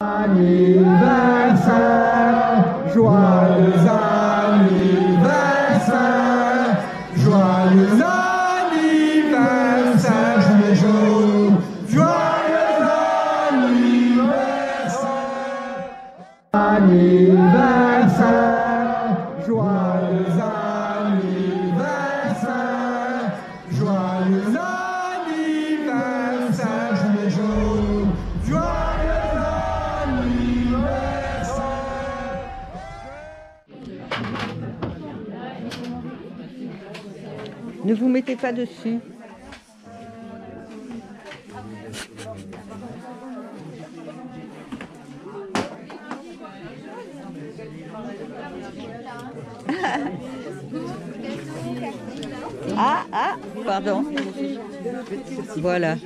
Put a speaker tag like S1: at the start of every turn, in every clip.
S1: Anniversaire, joyeux anniversaire, joyeux anniversaire, joyeux joyeux anniversaire, anniversaire, joyeux anniversaire, joyeux anniversaire, joyeux
S2: Ne vous mettez pas dessus. Ah, pardon. Voilà.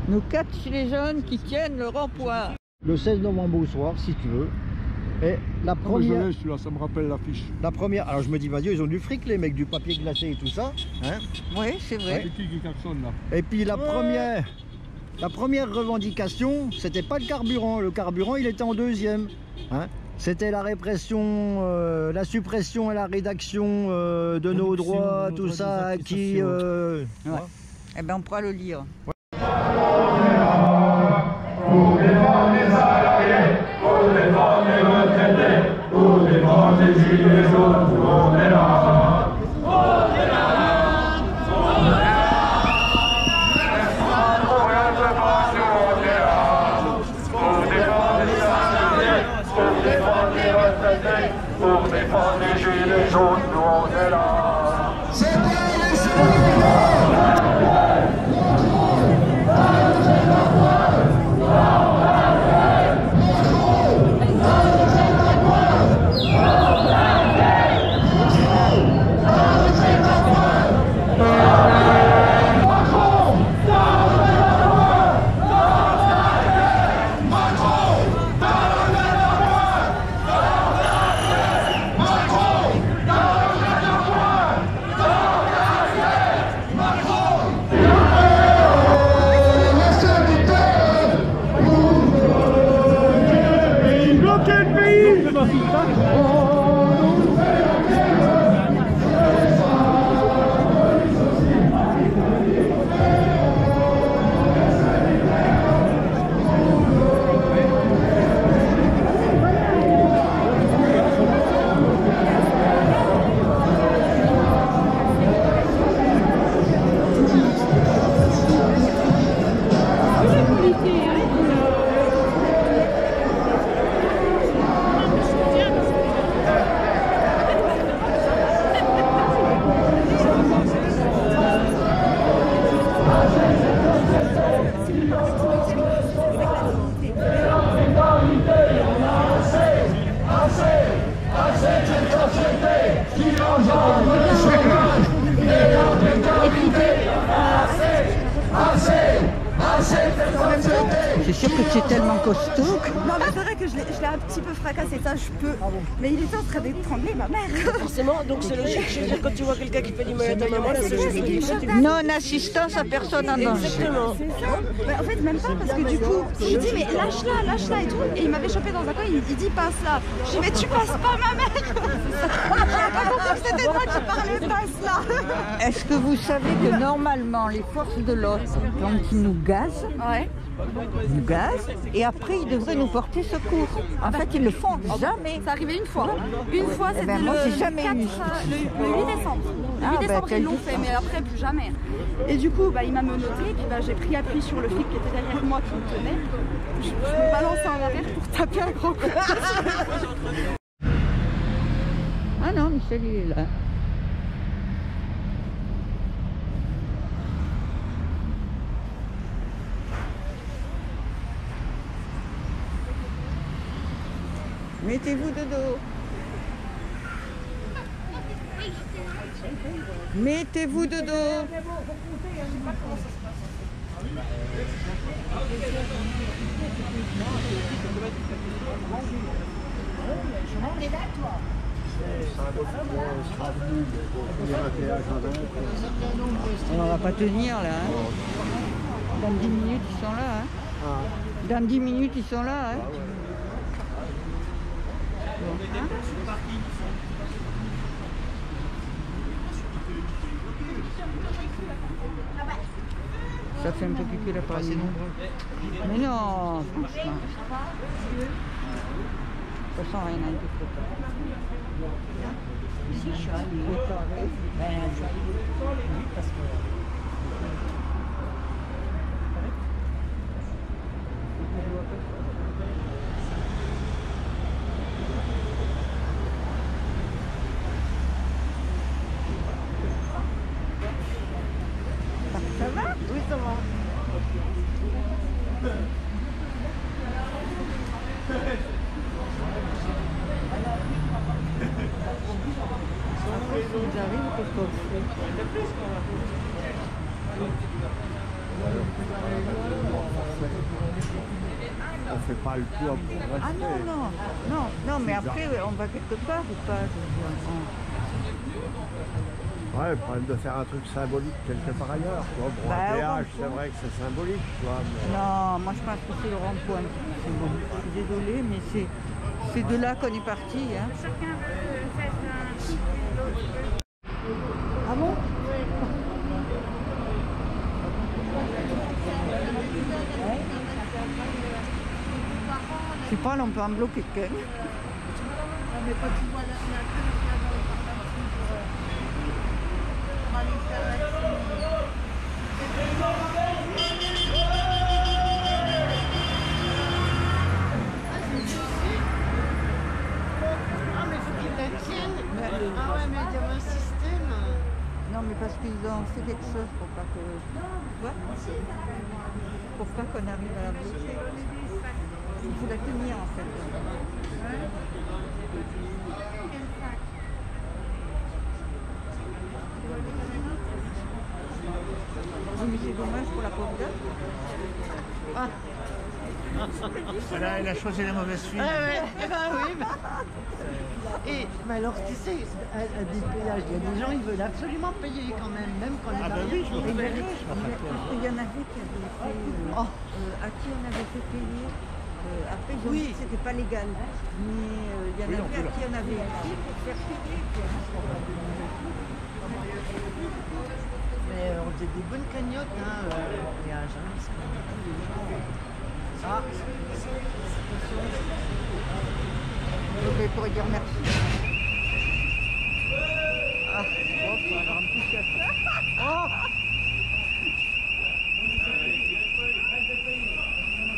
S2: Nos 4 gilets jaunes qui tiennent le rond-point.
S3: Le 16 novembre au soir, si tu veux. Et la première...
S4: celui-là, ça me rappelle l'affiche.
S3: La première... Alors je me dis, vas-y, ils ont du fric, les mecs, du papier glacé et tout ça. Hein,
S2: Oui, c'est vrai.
S4: C'est qui klaxonne là?
S3: et puis la première revendication, c'était pas le carburant. Le carburant, il était en deuxième. Hein. C'était la répression, la suppression et la rédaction de nos droits, tout ça, qui...
S2: Ouais. Eh bien, on pourra le lire.
S1: Pour défendre les salariés, pour défendre les retraités, pour défendre les gilets jaunes, on est là. On est là. On est là. Pour défendre les salariés, pour défendre les retraités, pour défendre les gilets jaunes, on est là.
S2: C'est sûr que tu es tellement costaud.
S5: Non mais c'est vrai que je l'ai un petit peu fracassé, ça je peux. Mais il était en train d'étrangler ma mère.
S6: Forcément, donc c'est logique. Je veux dire, quand tu vois quelqu'un qui fait du mal à ta maman, là c'est logique.
S2: Non-assistance à personne en danger.
S6: Exactement.
S5: Mais en fait même pas parce que du coup, je dis mais lâche-la et tout. Et il m'avait chopé dans un coin, il dit passe là. Je dis mais tu passes pas ma mère. C'était moi qui parlais, passe là.
S2: Est-ce que vous savez que normalement les forces de l'ordre, quand ils nous gazent,
S5: Ouais.
S2: nous gazent gaz et après ils devraient nous porter secours. En fait, ils le font jamais.
S5: C'est arrivé une fois. Une fois,
S2: Eh
S5: c'était
S2: ben, moi,
S5: le,
S2: j'ai jamais
S5: 4,
S2: eu.
S5: le 8 décembre. Le 8
S2: Ah,
S5: décembre,
S2: bah,
S5: ils l'ont
S2: quel
S5: fait, mais après, plus jamais. Et du coup, il m'a menotté, et puis j'ai pris appui sur le flic qui était derrière moi, qui me tenait. Je me balançais en arrière pour taper un grand coup.
S2: Ah non, Michel, il est là. Mettez-vous de dos. Mettez-vous de dos. On va pas tenir là. Hein. Dans 10 minutes ils sont là. Hein. Dans 10 minutes ils sont là. Hein. Ça fait un peu piquer la partie. Mais non, franchement. Ça sent rien à tout ça. Ici, je suis arrivé. Ben, je suis arrivé parce que... Ça va? Oui, ça va. Ils arrivent, qu'est-ce qu'on fait?
S3: On fait pas le poids pour rester.
S2: Ah non, mais après on va quelque part ou pas?
S3: Ouais, le problème de faire un truc symbolique quelque part ailleurs. Quoi. Pour un péage, c'est vrai que c'est symbolique. Quoi, mais...
S2: Non, moi je pense que c'est le rond-point. Je suis désolée, mais c'est de là qu'on est parti. Hein.
S5: Chacun peut faire un petit l'autre.
S2: Ah bon? Je sais pas, là on peut en bloquer quelqu'un.
S7: Mais quand tu vois la queue là dans le parti pour aller faire la ah mais faut qu'ils la tiennent. Ah ouais mais il y a un système.
S2: Non mais parce qu'ils ont fait quelque chose pour pas que... Tu vois? Pour pas qu'on arrive à la bloquer. Il faut la tenir en fait. Oui, mais c'est dommage pour la pauvre dame.
S8: Elle a choisi la mauvaise fille.
S7: Ah ouais, oui. Et mais alors tu sais, à des péages, il y a des gens ils veulent absolument payer quand même quand les
S8: Ah bah
S7: barrières
S8: oui, je
S7: sont
S8: me
S7: ouvertes.
S2: Parce qu'il y en avait qui avaient fait... à qui on avait fait payer. Après, ils ont dit que c'était pas légal. Mais il y en avait à qui on avait écrit pour faire payer.
S7: Mais on faisait des bonnes cagnottes au péage. Ah,
S2: Je pourrais dire merci. Ah, oh, alors un petit chat. Oh,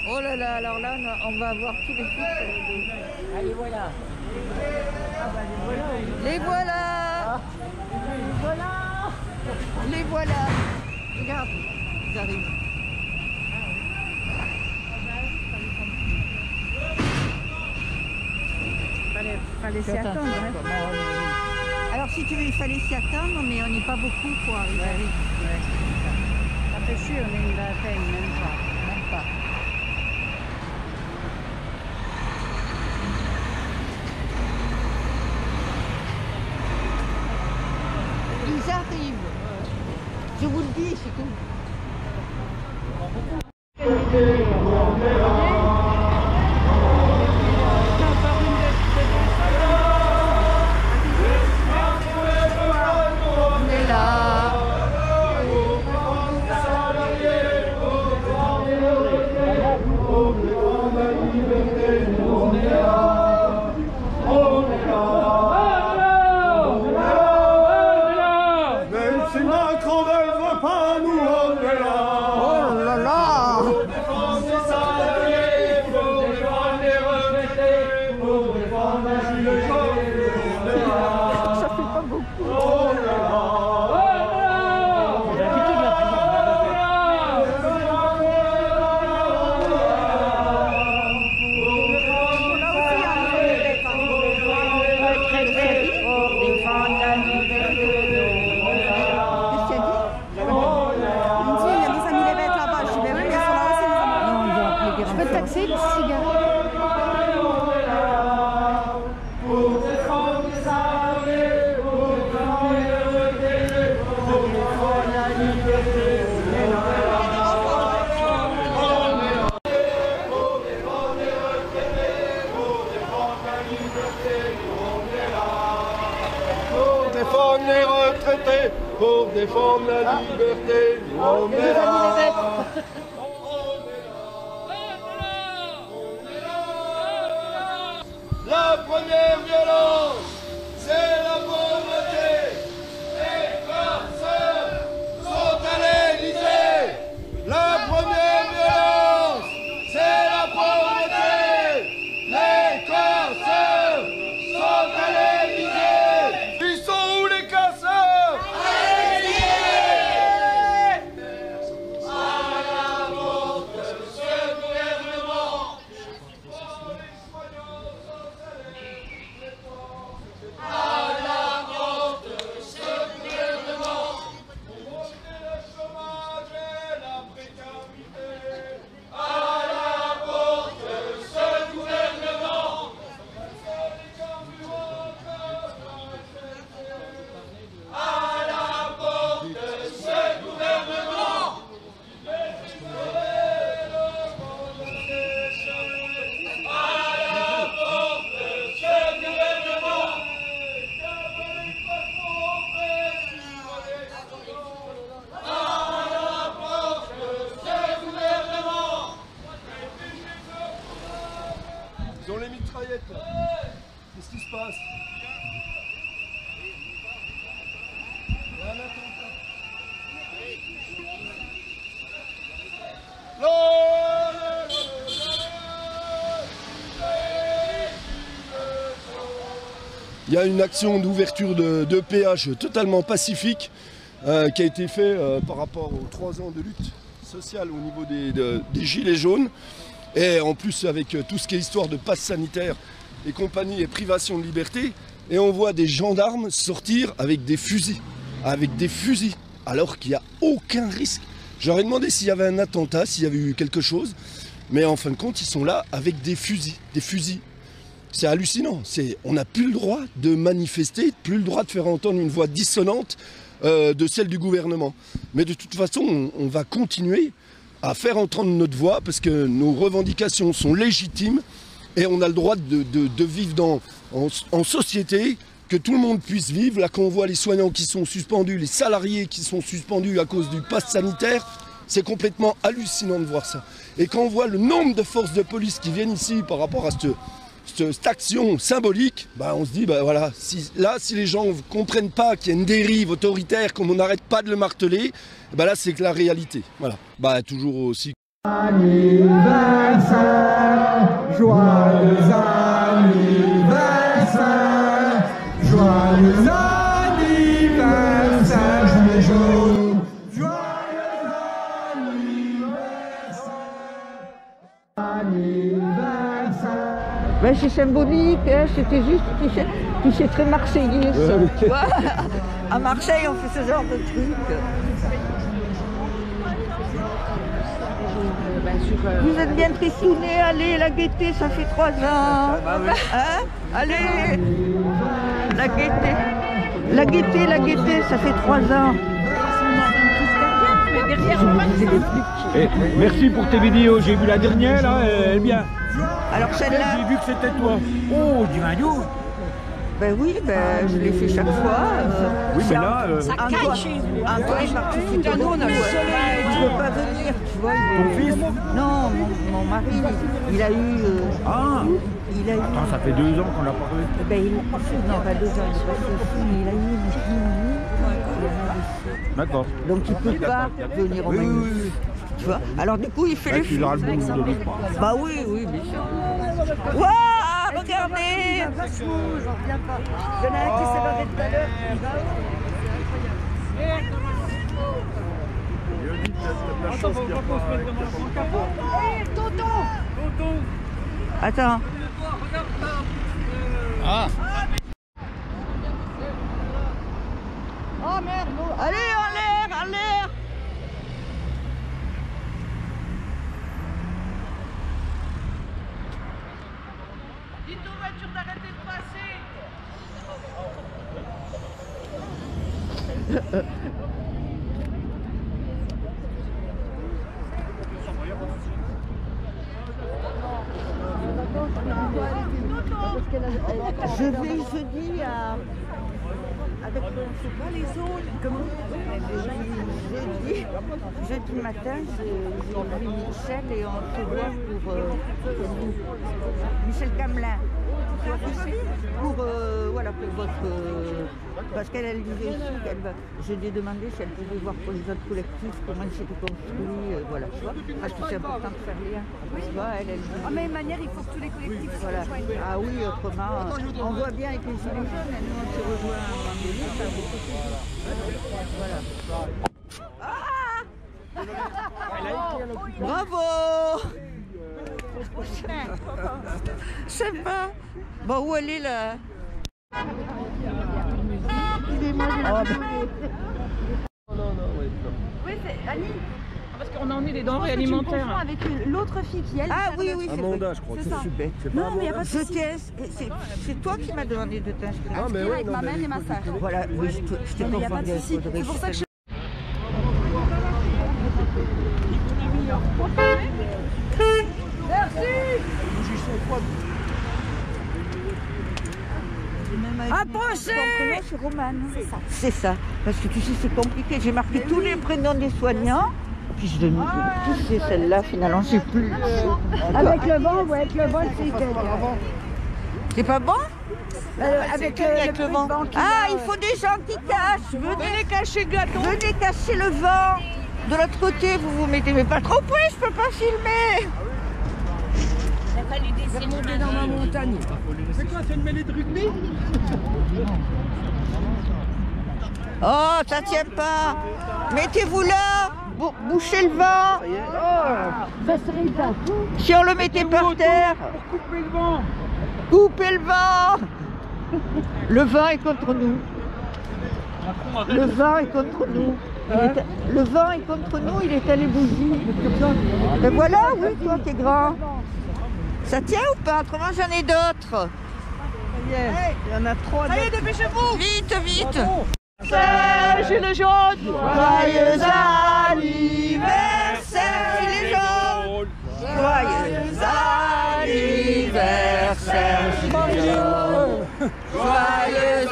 S2: oh là là, alors là, on va avoir tous les flics.
S7: allez voilà. Ah bah
S2: Les voilà.
S7: voilà.
S2: Les voilà. Regarde, ils arrivent.
S7: Fallait s'y attendre. Hein.
S2: Alors si tu veux, il fallait s'y attendre, mais on n'est pas beaucoup pour arriver.
S7: Ça fait sûr, on est une vingtaine, même pas.
S2: Même pas. Ils arrivent. Je vous le dis, c'est tout. On est là.
S1: défendre la liberté, on est là. La première violence, c'est la pauvreté. Les farceurs sont à l'Élysée. La première violence, c'est la pauvreté. Les farceurs sont à l'Élysée. Ils sont où les casseurs? À l'Élysée. À la mort de ce gouvernement. Ils ont les mitraillettes là. Qu'est-ce qui se passe? Il y a un attentat. Il y a une action d'ouverture de péage totalement pacifique qui a été faite par rapport aux 3 ans de lutte sociale au niveau des gilets jaunes. Et en plus avec tout ce qui est histoire de passe sanitaire et compagnie et privation de liberté. Et on voit des gendarmes sortir avec des fusils. Alors qu'il n'y a aucun risque. J'aurais demandé s'il y avait un attentat, s'il y avait eu quelque chose. Mais en fin de compte, ils sont là avec des fusils. C'est hallucinant. On n'a plus le droit de manifester, plus le droit de faire entendre une voix dissonante de celle du gouvernement. Mais de toute façon, on va continuer à faire entendre notre voix parce que nos revendications sont légitimes et on a le droit de vivre en société, que tout le monde puisse vivre. Là, quand on voit les soignants qui sont suspendus, les salariés qui sont suspendus à cause du pass sanitaire, c'est complètement hallucinant de voir ça. Et quand on voit le nombre de forces de police qui viennent ici par rapport à cette action symbolique, bah on se dit, bah voilà, si les gens ne comprennent pas qu'il y a une dérive autoritaire, comme on n'arrête pas de le marteler, bah là c'est que la réalité. Voilà. Bah toujours aussi.
S8: Anniversaire, joyeux anniversaire, joyeux anniversaire, gilets jaunes, joyeux anniversaire.
S2: Ben, c'est symbolique, hein, c'était juste, tu sais très marseillais, ça, tu vois. À Marseille, on fait ce genre de trucs. Vous êtes bien tristounés, allez, la gaieté, ça fait 3 ans. Hein? Allez, la gaieté, ça fait 3 ans.
S4: Et merci pour tes vidéos, j'ai vu la dernière là, elle est bien.
S2: Alors celle-là...
S4: J'ai vu que c'était toi. Oh, du maillot.
S2: Ben oui, ben je l'ai fait chaque fois.
S4: Oui, mais là...
S2: Antoine participe à nous, on a le soleil. Tu peux pas venir, tu vois.
S4: Ton fils?
S2: Non, mon mari, il a eu...
S4: Ah,
S2: il a eu...
S4: attends, ça fait 2 ans qu'on l'a pas vu.
S2: Ben, non, pas 2 ans, il est passé aussi, mais il a eu une pneumonie.
S4: D'accord.
S2: Donc il peut pas venir au manif. Tu vois. Alors du coup, il fait les
S4: Il aura le bon de donner.
S2: Bah oui, bien sûr. Waouh, regardez. Il y en a un qui s'est barré tout à l'heure.
S1: Attends, faut pas qu'on se mette devant son capot.
S5: Tonton.
S2: Attends.
S4: Ah.
S5: Oh merde.
S2: Allez, en l'air.
S5: Dites aux voitures d'arrêter de passer.
S2: Je vais jeudi à avec c'est pas les autres. Comment jeudi matin, j'ai vu Michel et on se voit pour Michel Gamelin. Pour voilà, pour votre parce qu'elle disait aussi je lui ai demandé si elle pouvait voir pour les autres collectifs comment ils s'étaient construits, voilà, tu vois, parce que c'est important de faire lien. Tu vois, elle dit,
S5: mais de manière, il faut que tous les collectifs se
S2: voilà.
S5: rejoignent.
S2: Ah oui, autrement, on voit bien avec les gilets jaunes, nous on se rejoint à un moment donné, ça a beaucoup plus. Voilà. Bravo! Je sais pas. Bon, où elle est là?
S5: Oui, c'est Annie.
S9: Parce qu'on a emmené des denrées alimentaires.
S5: Avec l'autre fille qui elle.
S2: Ah oui, oui, c'est
S4: Amanda, je crois que
S5: c'est ça.
S4: c'est bête.
S5: Non, mais il n'y a pas de
S2: Je
S5: souci.
S2: c'est toi qui m'as demandé de t'inscrire.
S4: Ah, mais
S5: Avec ma mère et ma soeur.
S2: Voilà, oui, je t'ai
S5: Non, mais il n'y a pas
S2: confondu
S5: de
S2: avec
S5: souci.
S2: Audrey.
S5: C'est pour ça que je...
S2: Approchez! C'est Romane. C'est ça. C'est ça. Parce que tu sais, c'est compliqué. J'ai marqué tous les prénoms des soignants. Puis je donne tous ces celles-là, finalement, je sais plus.
S5: Avec le vent, ouais, avec le vent,
S2: C'est pas bon?
S5: avec
S2: le vent. Ah, il faut des gens qui cachent. Venez cacher le gâteau. Venez cacher le vent. De l'autre côté, vous vous mettez, mais pas trop près, je peux pas filmer.
S6: Monter dans ma montagne. C'est quoi, c'est une mêlée de rugby?
S2: Oh, ça tient pas. Mettez-vous là. Bouchez le vent. Si on le mettait par terre.
S6: Pour couper le vent.
S2: Coupez le vent. Le vent est contre nous. Le vent est contre nous. Le vent est contre nous, il est à les bougies. Et voilà, oui, toi qui es grand. Ça tient ou pas? Autrement, j'en ai d'autres.
S7: Il y en a trois.
S2: Allez, dépêchez-vous. Vite, vite.
S7: Gilets jaunes.
S2: Joyeux anniversaire, Gilets jaunes. Joyeux anniversaire, Gilets jaunes. Joyeux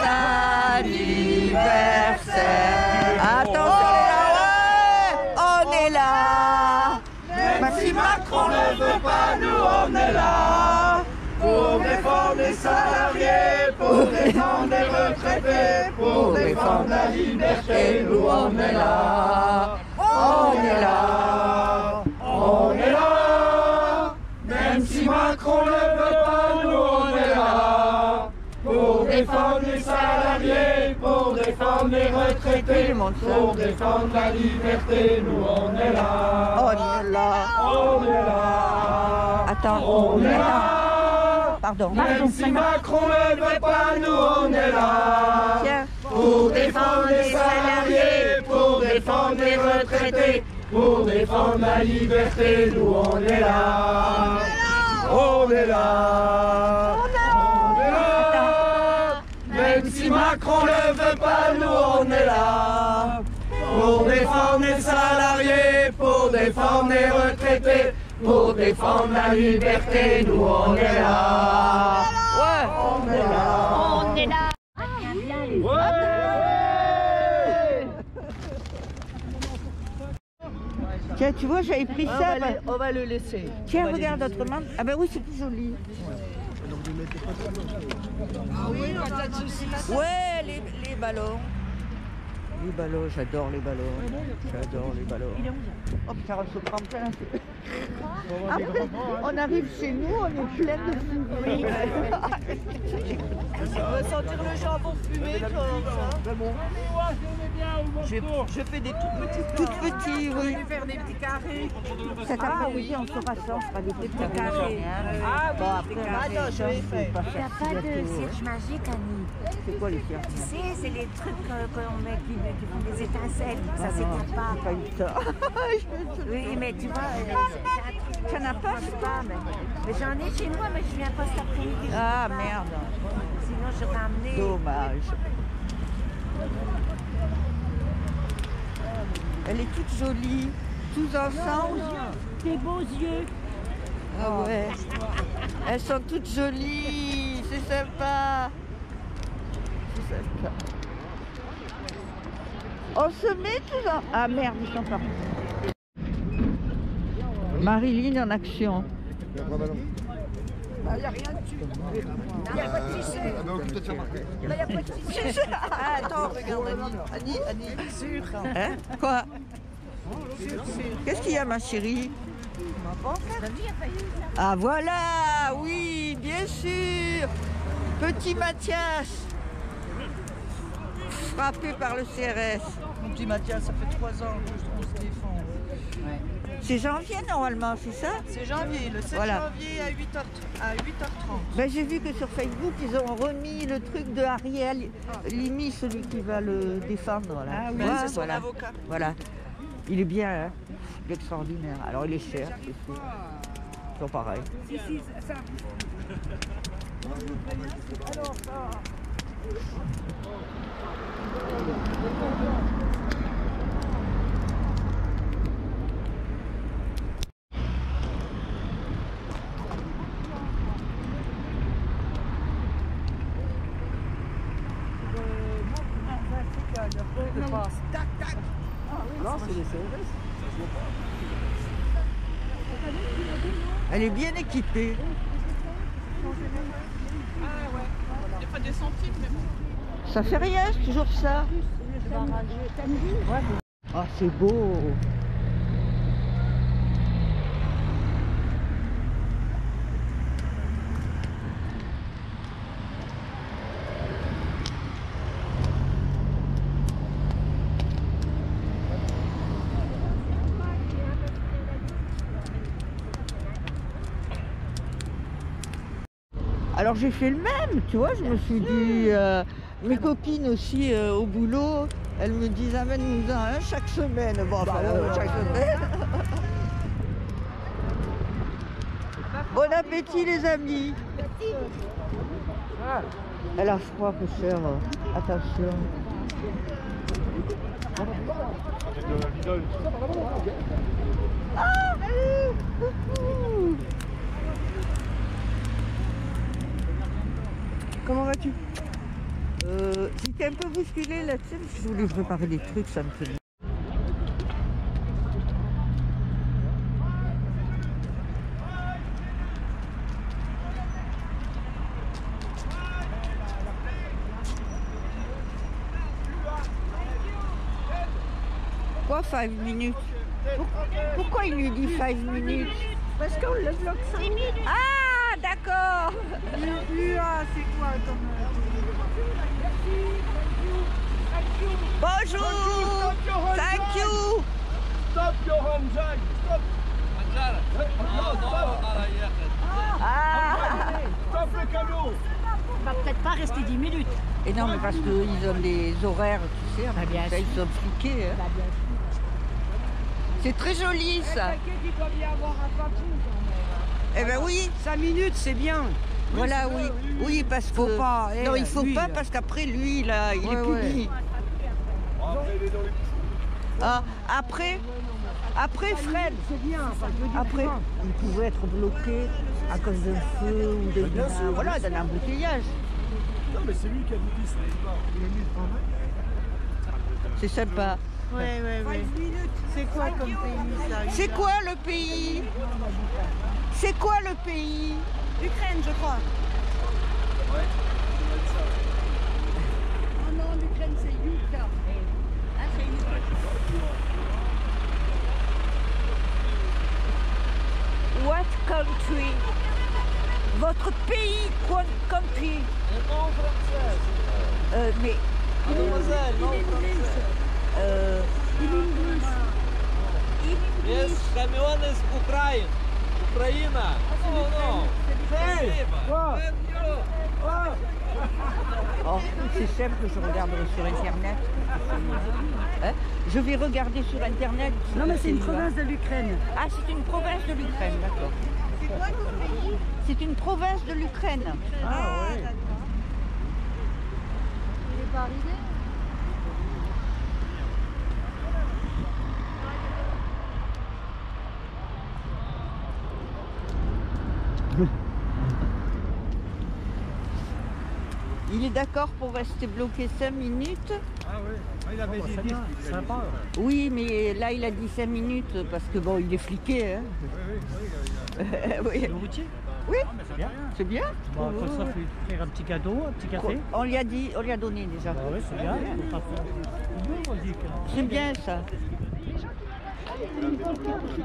S2: anniversaire. Attention les là, ouais, on est là. Même si Macron ne veut pas, nous on est là. Pour défendre les salariés, pour défendre les retraités, pour défendre la liberté, nous on est là. On est là. On est là. Même si Macron ne veut pas, nous on est là. Pour défendre les salariés, pour défendre les retraités, pour défendre la liberté, nous on est là. On est là. On est là. Attends, on est là. Pardon. Même si Macron ne veut pas, nous on est là. Tiens. Pour défendre les salariés, pour défendre les retraités, pour défendre la liberté, nous on est là. On est là. On est là. Même si Macron ne veut pas, nous on est là. Pour défendre les salariés, pour défendre les retraités, pour défendre la liberté, nous on est là. Ouais, on est là.
S5: On est là.
S2: Tiens, tu vois, j'avais pris ça.
S7: On va le laisser.
S2: Tiens, regarde autrement. Ah ben oui, c'est plus joli. Ouais, les ballons. Les ballons, j'adore les ballons. J'adore les ballons. Oh putain, on se prend plein. Après, on arrive chez nous, on est plein de fumée.
S7: On va sentir le jambon fumé comme ça. Je fais des tout petits.
S2: Toutes petites, oui.
S7: Faire des petits carrés.
S2: Cet après-midi, on se rassemble, on fera des petits carrés.
S7: Ah oui,
S2: Bon, après,
S7: attends, je vais faire.
S2: pas
S10: T'as
S2: faire
S10: pas de
S2: gâteau,
S10: cierge magique, Annie.
S2: C'est quoi les cierges?
S10: Tu sais, c'est les trucs qu'on met qui font des étincelles, ça s'éteint pas.
S2: J'ai pas eu le temps.
S10: Oui, mais tu vois, c'est un truc.
S2: Tu n'en as pas,
S10: Je sais pas, mais j'en ai chez moi, mais je viens pas cet après-midi. je
S2: Ah
S10: peux pas.
S2: merde,
S10: Sinon, j'aurais amené.
S2: dommage. Elle est toute jolie, tous ensemble.
S10: Tes beaux yeux.
S2: Ah ouais. Elles sont toutes jolies, c'est sympa. C'est sympa. On se met tous en... Ah merde, ils sont partis. Marilyn en action.
S5: Il n'y a rien dessus. Il n'y a pas de fichet. Il n'y a pas de fichet. Ah, attends, regarde Annie. Annie, sûr.
S2: Hein? Quoi? Qu'est-ce qu'il y a, ma chérie? Ah voilà, oui, bien sûr. Petit Mathias, frappé par le CRS.
S7: Mon petit Mathias, ça fait 3 ans qu'on se défend. Ouais.
S2: C'est janvier normalement, c'est ça?
S7: C'est janvier, le 7 janvier à 8h30.
S2: Ben, j'ai vu que sur Facebook, ils ont remis le truc de Ariel Limi, celui qui va le défendre. Là.
S7: Ah oui,
S2: ouais,
S7: c'est son avocat.
S2: Voilà. Il est bien, hein, il est extraordinaire. Alors il est cher, c'est sûr. Ils sont pareils.
S10: Si, ça. Alors, ça.
S7: Tac, tac. Non, c'est les CRS.
S2: Elle est bien équipée.
S9: Ah ouais. Il n'y a pas des centimes, mais bon.
S2: Ça fait rien, c'est toujours ça. Ah, c'est beau. Alors j'ai fait le même, tu vois, je me suis dit, mes copines aussi au boulot, elles me disent amène-nous un chaque semaine. Bon, enfin, chaque semaine. Bon appétit les amis. Elle a froid, peu cher, attention. Ah, coucou. Comment vas-tu? J'étais un peu bousculée là-dessus, parce que je voulais préparer des trucs, ça me fait... Quoi 5 minutes? Pourquoi il lui dit 5 minutes?
S10: Parce qu'on le bloque 5 minutes.
S2: Ah, d'accord.
S10: UA, c'est quoi ton...
S2: Bonjour. Thank you.
S1: Stop, Johan Jack. Stop. Stop le camion.
S10: On va peut-être pas rester 10 minutes.
S2: Et non, mais parce qu'ils ont des horaires, tu sais, ils sont fliqués. Hein. C'est très joli ça.
S10: Il doit bien avoir un papou.
S2: Eh ben oui.
S7: 5 minutes, c'est bien.
S2: Voilà, oui. Oui, parce que...
S7: Faut pas,
S2: non, il faut pas, parce qu'après, lui, là, il est puni. Ah, après, Fred,
S7: C'est bien.
S2: après, il pouvait être bloqué à cause d'un feu ou d'un embouteillage.
S1: Non, mais c'est lui qui a dit ça. Il a mis le travail.
S2: C'est sympa.
S10: Ouais. C'est quoi comme pays ça?
S2: C'est quoi le pays? C'est quoi le pays?
S5: Ukraine, je crois. Oh non, l'Ukraine, c'est Yuka. Ah, c'est Yuka.
S2: What country? Votre pays, quoi country?
S7: Non, français.
S2: Mais...
S7: Mademoiselle, non, français. Jest kamion z Ukrainy. Ukraina.
S2: Oh, c'est simple, je regarderai sur Internet. Hein? Je vais regarder sur Internet.
S10: Non, mais c'est une province de l'Ukraine.
S2: Ah, c'est une province de l'Ukraine, d'accord.
S5: C'est quoi ton pays?
S2: C'est une province de l'Ukraine.
S5: Ah, oui. Il n'est pas arrivé?
S2: Il est d'accord pour rester bloqué 5 minutes.
S4: Ah oui, il avait dit sympa.
S2: Oui, mais là, il a dit 5 minutes parce que bon, il est fliqué. Hein. Oui.
S7: Le routier?
S2: Oui,
S7: C'est bien.
S2: c'est bien.
S7: Bon, comme ça, faut lui faire un petit cadeau, un petit café.
S2: On lui a dit, on lui a donné déjà.
S7: Bah oui, c'est bien.
S2: C'est bien ça.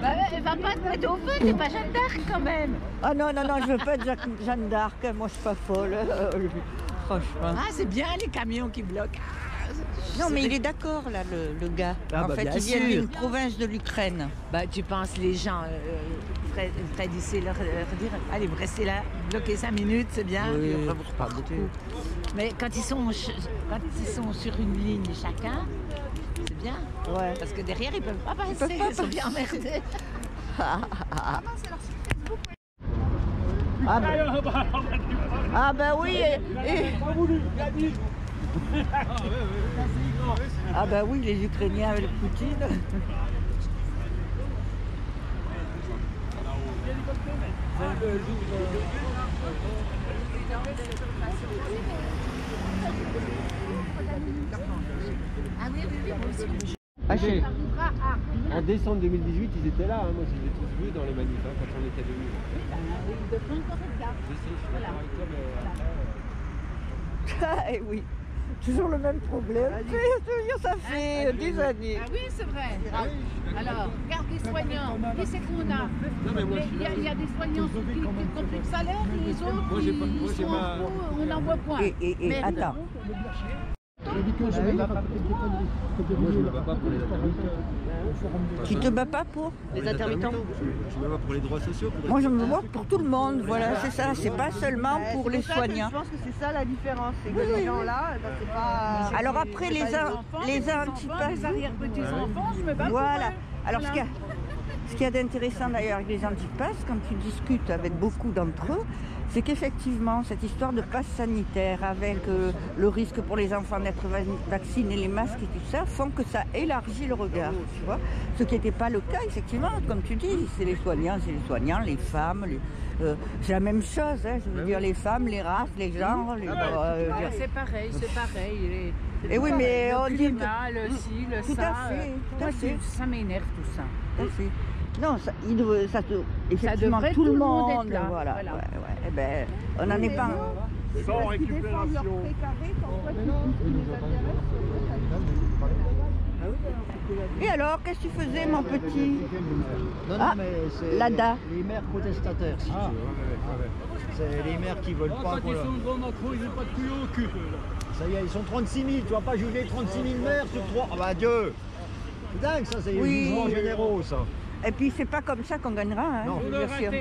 S10: Bah, elle va pas te mettre au feu, t'es pas Jeanne d'Arc quand même.
S2: Ah non, non, non, je veux pas être Jeanne d'Arc, moi je suis pas folle. Franchement.
S10: Ah, c'est bien les camions qui bloquent.
S2: Non, mais il est d'accord là, le gars.
S10: Ah,
S2: en
S10: bah,
S2: fait,
S10: bien
S2: il vient
S10: sûr.
S2: d'une province de l'Ukraine.
S10: Bah, tu penses les gens, Fred ici leur dire, allez, vous restez là, bloquez 5 minutes, c'est bien.
S2: Oui,
S10: puis vous
S2: pas
S10: repartez.
S2: beaucoup.
S10: Mais quand ils sont sur une ligne chacun, c'est bien.
S2: Ouais.
S10: Parce que derrière, ils peuvent pas passer, ils sont bien emmerdés.
S2: Ah ben oui. Ah ben oui, les Ukrainiens avec Poutine.
S10: Ah oui, moi aussi.
S11: En décembre 2018, ils étaient là. Hein. Moi, je les ai tous vus dans les manifs quand on était venus.
S10: Ils font encore le cas.
S11: Je sais, je suis d'accord avec toi, mais
S2: Ah et oui, toujours le même problème. Ça fait des années.
S12: Ah oui, c'est vrai. Alors, regarde les soignants. Qui c'est qu'on a? Il y a des soignants qui n'ont plus de salaire et les autres,
S11: moi, j'ai pas,
S12: ils sont en gros, on n'en voit point.
S2: Et attends.
S11: moi, je me bats pas pour les intermittents.
S2: Tu te bats pas pour
S11: les intermittents? Je me bats pour les droits sociaux.
S2: Moi, je me bats pour tout le monde. Voilà, c'est ça. C'est pas seulement pour les soignants.
S6: Je pense que c'est ça la différence, c'est que les gens là, c'est pas.
S2: Alors après, les antipasses.
S12: Les arrière-petits-enfants, je me bats pour
S2: Voilà.
S12: eux.
S2: Alors ce qu'il y a d'intéressant d'ailleurs avec les antipasses, quand tu discutes avec beaucoup d'entre eux, c'est qu'effectivement, cette histoire de passe sanitaire avec le risque pour les enfants d'être vaccinés, les masques et tout ça, font que ça élargit le regard, tu vois. Ce qui n'était pas le cas, effectivement, comme tu dis, c'est les soignants, les femmes, c'est la même chose, hein, je veux dire, les femmes, les races, les genres.
S12: C'est pareil, c'est pareil.
S2: Et oui, mais on dit
S12: mal, le ci, le
S2: tout
S12: ça.
S2: à fait, tout à fait.
S12: Ça m'énerve tout ça.
S2: Tout à fait. Non, effectivement,
S12: devrait
S2: tout le
S12: monde
S2: monde,
S12: être là.
S2: voilà.
S12: Voilà.
S2: Ouais. Eh ben, on n'en est pas.
S1: Sans récupération.
S2: Et alors, qu'est-ce que tu faisais, mon petit?
S3: Non,
S2: Ah,
S3: mais c'est
S2: l'ADA.
S3: les maires protestataires, si tu veux. C'est les maires qui veulent pas.
S4: Quand ils sont devant Macron, ils n'ont pas de couilles au cul.
S3: Ça y est, ils sont 36 000. Tu vas pas juger 36 000 maires sur 3. Ah bah Dieu! C'est dingue, ça, c'est les jugements généraux, ça.
S2: Et puis, c'est pas comme ça qu'on gagnera, hein,
S3: Non.
S2: je vous assure.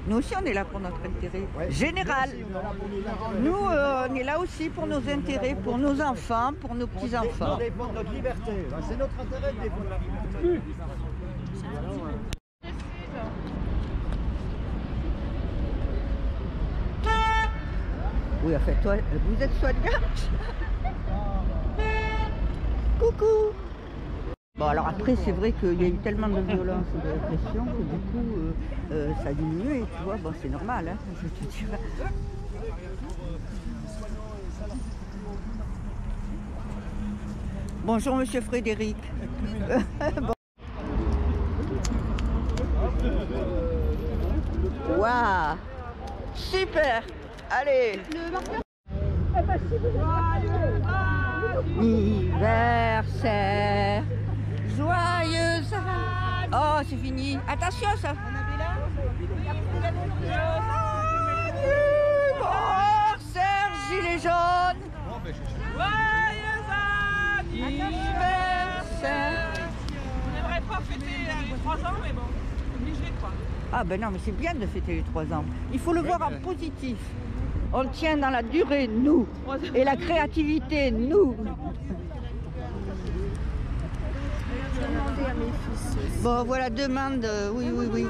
S2: Nous aussi, on est là pour notre intérêt général. Nous, on est là aussi pour nos intérêts, pour nos enfants, pour nos petits-enfants.
S3: On défend notre liberté. C'est notre intérêt de défendre la liberté.
S2: Oui, en fait, toi, vous êtes soignante. Coucou. Bon, alors après, c'est vrai qu'il y a eu tellement de violence et de répression que du coup, ça a diminué, tu vois. Bon, c'est normal, hein, je te dis. Bonjour, monsieur Frédéric. Bon. Waouh, super. Allez. Anniversaire, joyeux. Oh, c'est fini. Attention, ça. Anniversaire, gilet jaune.
S9: Joyeux
S2: anniversaire.
S9: On n'aimerait pas fêter les 3 ans, mais bon, obligé quoi.
S2: Ah ben non, mais c'est bien de fêter les 3 ans. Il faut le voir en positif. On le tient dans la durée, nous. Et la créativité, nous.
S13: Demander à mes fils.
S2: Bon, voilà, demande, oui.
S13: Aussi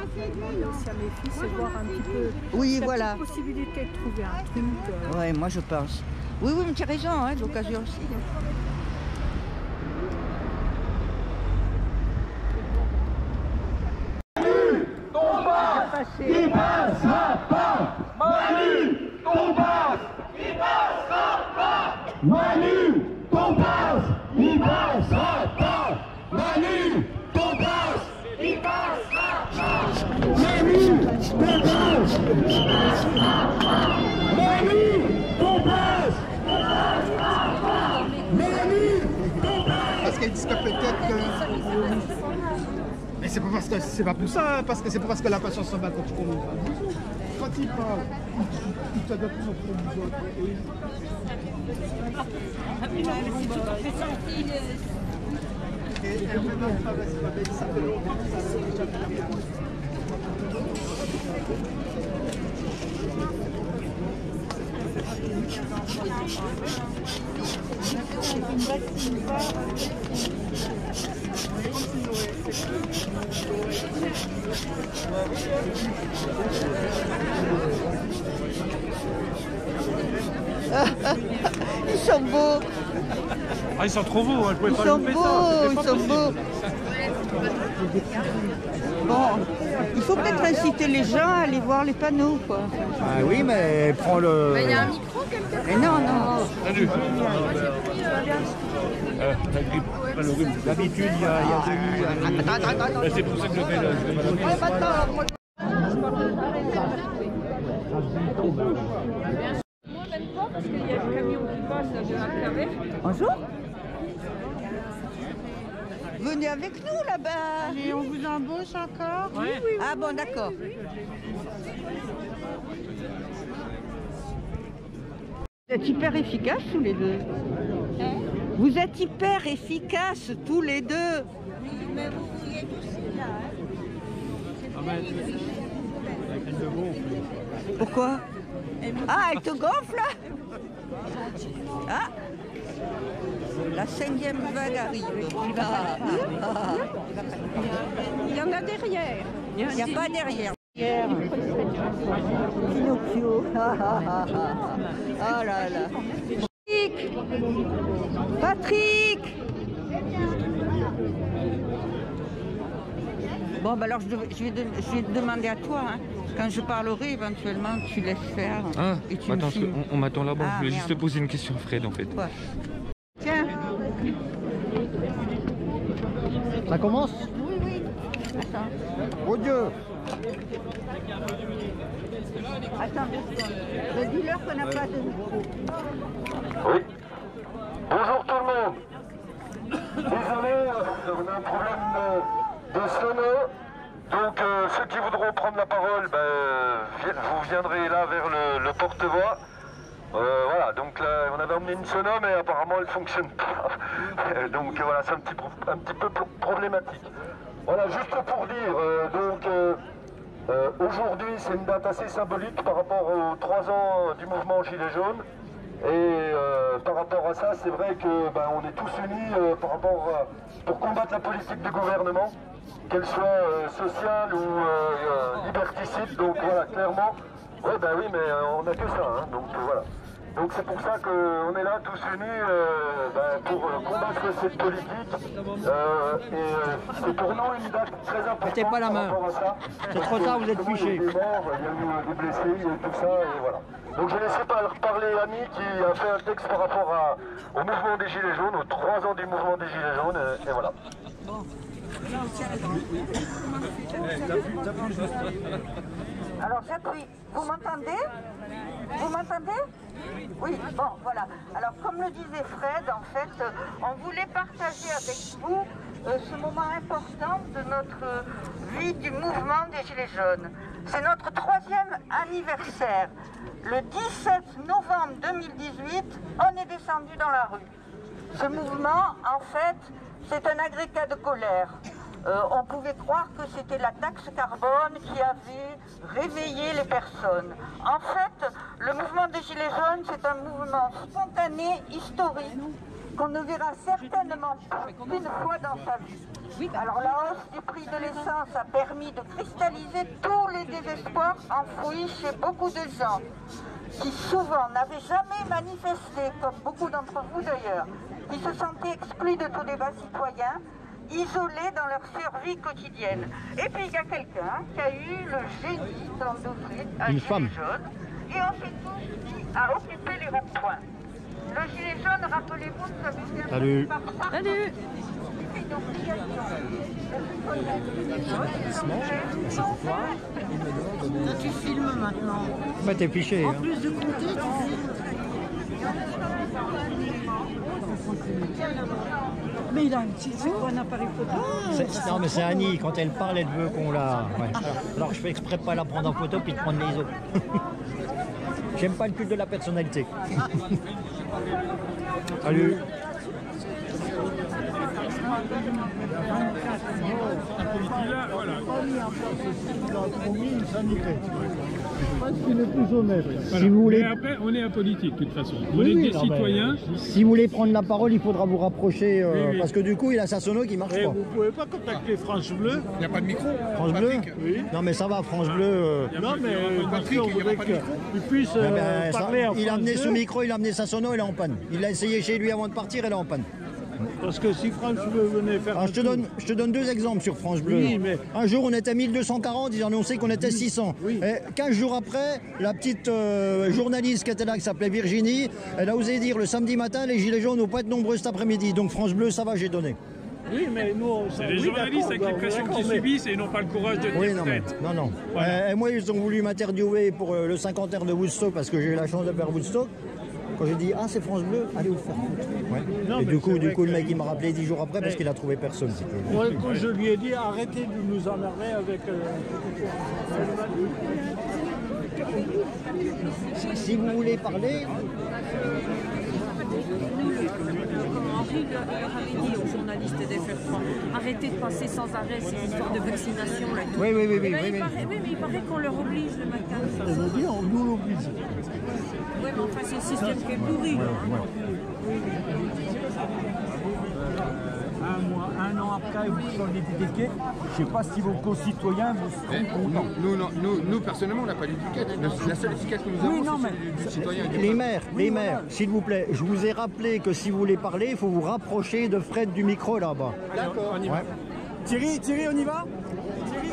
S13: à mes fils, voir un petit peu.
S2: Oui,
S13: la
S2: voilà.
S13: Possibilité de trouver un truc.
S2: Ouais, moi je pense. Oui, mais tu as raison, hein, l'occasion aussi.
S1: Il passera pas. Manu, ton passe, il passera pas.
S11: Parce qu'ils disent que peut-être que... Mais c'est pas parce que c'est pas pour ça, parce que c'est pas parce que la patience se bat quand tu connais pas. Quand il parle, il te donne toujours trop besoin. Ça fait longtemps que ça s'est déjà fait.
S2: Ils sont beaux.
S14: Ah, ils sont trop beaux, je pouvais
S2: Ils
S14: pas
S2: sont
S14: louper
S2: beaux,
S14: ça.
S2: ils sont beaux. Bon, il faut peut-être inciter les gens à aller voir les panneaux, quoi.
S3: Ah oui, mais prends le...
S5: Mais il y a un micro quelque part.
S2: Mais non, non.
S14: Salut. La grippe, pas le rhume.
S3: D'habitude, il y a
S14: Mais c'est pour ça que je fais le...
S9: Parce qu'il y a le camion qui passe de la clavière.
S2: Bonjour. Venez avec nous là-bas.
S13: Et on vous embauche encore?
S9: Oui, oui.
S2: Ah bon, d'accord. Vous êtes hyper efficaces tous les deux. Vous êtes hyper efficaces tous les deux.
S12: Mais vous vouliez tous là,
S2: Pourquoi? Ah, elle te gonfle là? Ah, la 5e vague arrive.
S13: Il y en a derrière.
S2: Il n'y a pas derrière. Pinocchio. Ah là là. Patrick. Bon, bah alors je vais te demander à toi, hein. Quand je parlerai, éventuellement, tu laisses faire.
S15: Ah,
S2: et tu
S15: attends,
S2: me filmes.
S15: on m'attend là-bas.
S2: Ah,
S15: Je voulais juste te
S2: merde.
S15: poser une question, Fred, en fait.
S2: Quoi? Tiens.
S3: Ça commence?
S2: Oui, oui. Attends.
S3: Oh Dieu!
S2: Attends 2 secondes. Dis-leur qu'on n'a pas de micro.
S1: Oui. Bonjour tout le monde. Désolé, on a un problème de sono. Donc ceux qui voudront prendre la parole, vous viendrez là vers le porte-voix. Voilà, donc là on avait emmené une sono mais apparemment elle ne fonctionne pas. Donc voilà, c'est un petit peu problématique. Voilà, juste pour dire, aujourd'hui c'est une date assez symbolique par rapport aux 3 ans du mouvement Gilets jaunes. Et par rapport à ça, c'est vrai que on est tous unis pour combattre la politique du gouvernement, qu'elle soit sociale ou liberticide. Donc voilà, clairement, ouais, oui, mais on n'a que ça, hein, donc voilà. Donc c'est pour ça qu'on est là tous unis pour combattre cette politique. Et c'est pour nous une date très importante.
S3: Mettez pas la main. C'est trop tard, vous êtes fichés.
S1: Il y a eu des morts, il y a eu des blessés, il y a eu tout ça, et voilà. Donc je vais laisser parler Annie qui a fait un texte par rapport au mouvement des Gilets jaunes, aux 3 ans du mouvement des Gilets jaunes, et voilà.
S2: Alors j'appuie. Vous m'entendez? Vous m'entendez? Oui, bon, voilà. Alors comme le disait Fred, en fait, on voulait partager avec vous ce moment important de notre vie du mouvement des Gilets jaunes. C'est notre 3e anniversaire. Le 17 novembre 2018, on est descendu dans la rue. Ce mouvement, en fait, c'est un agrégat de colère. On pouvait croire que c'était la taxe carbone qui avait réveillé les personnes. En fait, le mouvement des Gilets jaunes, c'est un mouvement spontané, historique, qu'on ne verra certainement qu'une fois dans sa vie. Alors la hausse du prix de l'essence a permis de cristalliser tous les désespoirs enfouis chez beaucoup de gens, qui souvent n'avaient jamais manifesté, comme beaucoup d'entre vous d'ailleurs, qui se sentaient exclus de tout débat citoyen, isolés dans leur survie quotidienne. Et puis il y a quelqu'un qui a eu le génie d'endosser un gilet jaune, et on s'est tous mis à occuper les ronds-points. Le gilet jaune, rappelez-vous, ça vient
S3: Salut.
S2: par une obligation.
S7: Là, tu filmes maintenant.
S3: Bah t'es fiché.
S7: En
S3: Hein.
S7: plus de compter, tu filmes.
S13: Mais il a un petit, c'est quoi, un appareil photo?
S3: Non mais c'est Annie, quand elle parle, elle veut qu'on la... Ouais. Alors je fais exprès de pas la prendre en photo puis de prendre les autres. J'aime pas le culte de la personnalité. Salut. Il est plus honnête.
S14: Voilà.
S3: Si vous voulez...
S14: Mais après, on est apolitique de toute façon. On
S3: Oui,
S14: est
S3: oui,
S14: des
S3: non,
S14: citoyens.
S3: Si vous voulez prendre la parole, il faudra vous rapprocher
S14: Oui.
S3: parce que du coup, il a sa sono qui marche pas.
S11: Vous pouvez pas contacter France Bleu. Il n'y a pas de micro.
S3: France Bleu
S11: Oui.
S3: Non mais ça va, France Bleu.
S11: Non, mais
S3: Patrick,
S11: on voudrait qu'il puisse parler en
S3: il a amené
S11: France
S3: son
S11: 2.
S3: micro, il a amené sa sono, elle est en panne. Il l'a essayé chez lui avant de partir, elle est en panne.
S11: Parce que si France Bleu venait faire...
S3: Alors, je te donne deux exemples sur France Bleu.
S11: Oui, mais...
S3: Un jour, on était 1240, ils annonçaient qu'on était 600.
S11: Oui.
S3: Et 15 jours après, la petite journaliste qui était là, qui s'appelait Virginie, elle a osé dire le samedi matin, les gilets jaunes ne vont pas être nombreux cet après-midi. Donc France Bleu, ça va, j'ai donné.
S11: Oui, mais nous...
S14: C'est les journalistes avec les pressions qu'ils subissent et ils n'ont pas le courage de
S3: Oui,
S14: dire
S3: non,
S14: peut-être.
S3: non.
S14: Voilà.
S3: Et moi, ils ont voulu m'interviewer pour le cinquantenaire de Woodstock parce que j'ai eu la chance de faire Woodstock. Quand j'ai dit, ah, c'est France Bleu, allez vous faire foutre. Ouais.
S11: Non,
S3: et
S11: mais
S3: du coup,
S11: c'est vrai
S3: le mec, il m'a rappelé 10 jours après parce qu'il a trouvé personne. Si tu veux.
S11: Moi, quand je lui ai dit, arrêtez de nous emmerder avec...
S3: Si vous voulez parler...
S15: Henri leur avait dit aux journalistes d'FR3, arrêtez de passer sans arrêt ces histoires de vaccination. Là, et tout.
S3: Oui.
S15: Et là, oui, mais il paraît qu'on leur oblige le matin.
S11: Ça veut dire, on nous l'oblige.
S15: Oui, mais enfin, c'est le système qui est pourri. Là,
S4: Un an après, vous changez d'étiquette. Je ne sais pas si vos concitoyens vous seront contents.
S16: Nous, personnellement, on n'a pas d'étiquette. La seule étiquette que nous avons, c'est du citoyen.
S3: Les maires, s'il vous plaît, je vous ai rappelé que si vous voulez parler, il faut vous rapprocher de Fred du micro là-bas.
S11: D'accord, on y va.
S3: Ouais.
S4: Thierry, on y va? Thierry.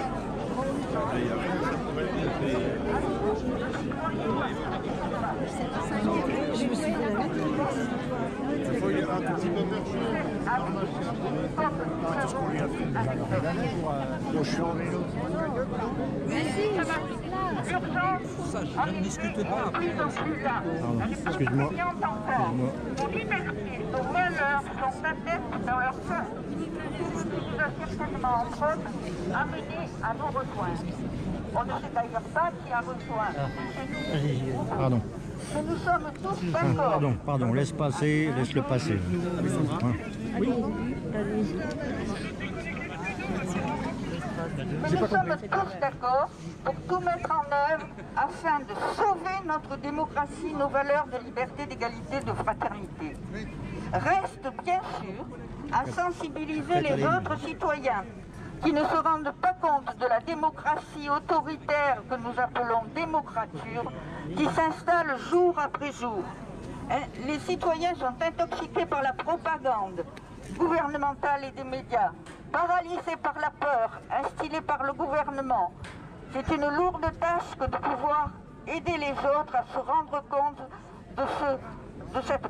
S3: Excuse-moi.
S17: Nos libertés, nos valeurs sont adeptes dans leur sein. Ce qui nous a certainement, entre autres, amenés à nous rejoindre. On ne sait d'ailleurs pas qui a rejoint.
S3: Pardon.
S17: Mais nous sommes tous d'accord.
S3: Pardon, laisse-le passer. Hein.
S17: Oui. Mais nous sommes tous d'accord pour tout mettre en œuvre afin de sauver notre démocratie, nos valeurs de liberté, d'égalité, de fraternité. Reste bien sûr à sensibiliser les autres citoyens qui ne se rendent pas compte de la démocratie autoritaire que nous appelons démocrature, qui s'installe jour après jour. Les citoyens sont intoxiqués par la propagande gouvernementale et des médias, paralysés par la peur instillée par le gouvernement. C'est une lourde tâche que de pouvoir aider les autres à se rendre compte de cette,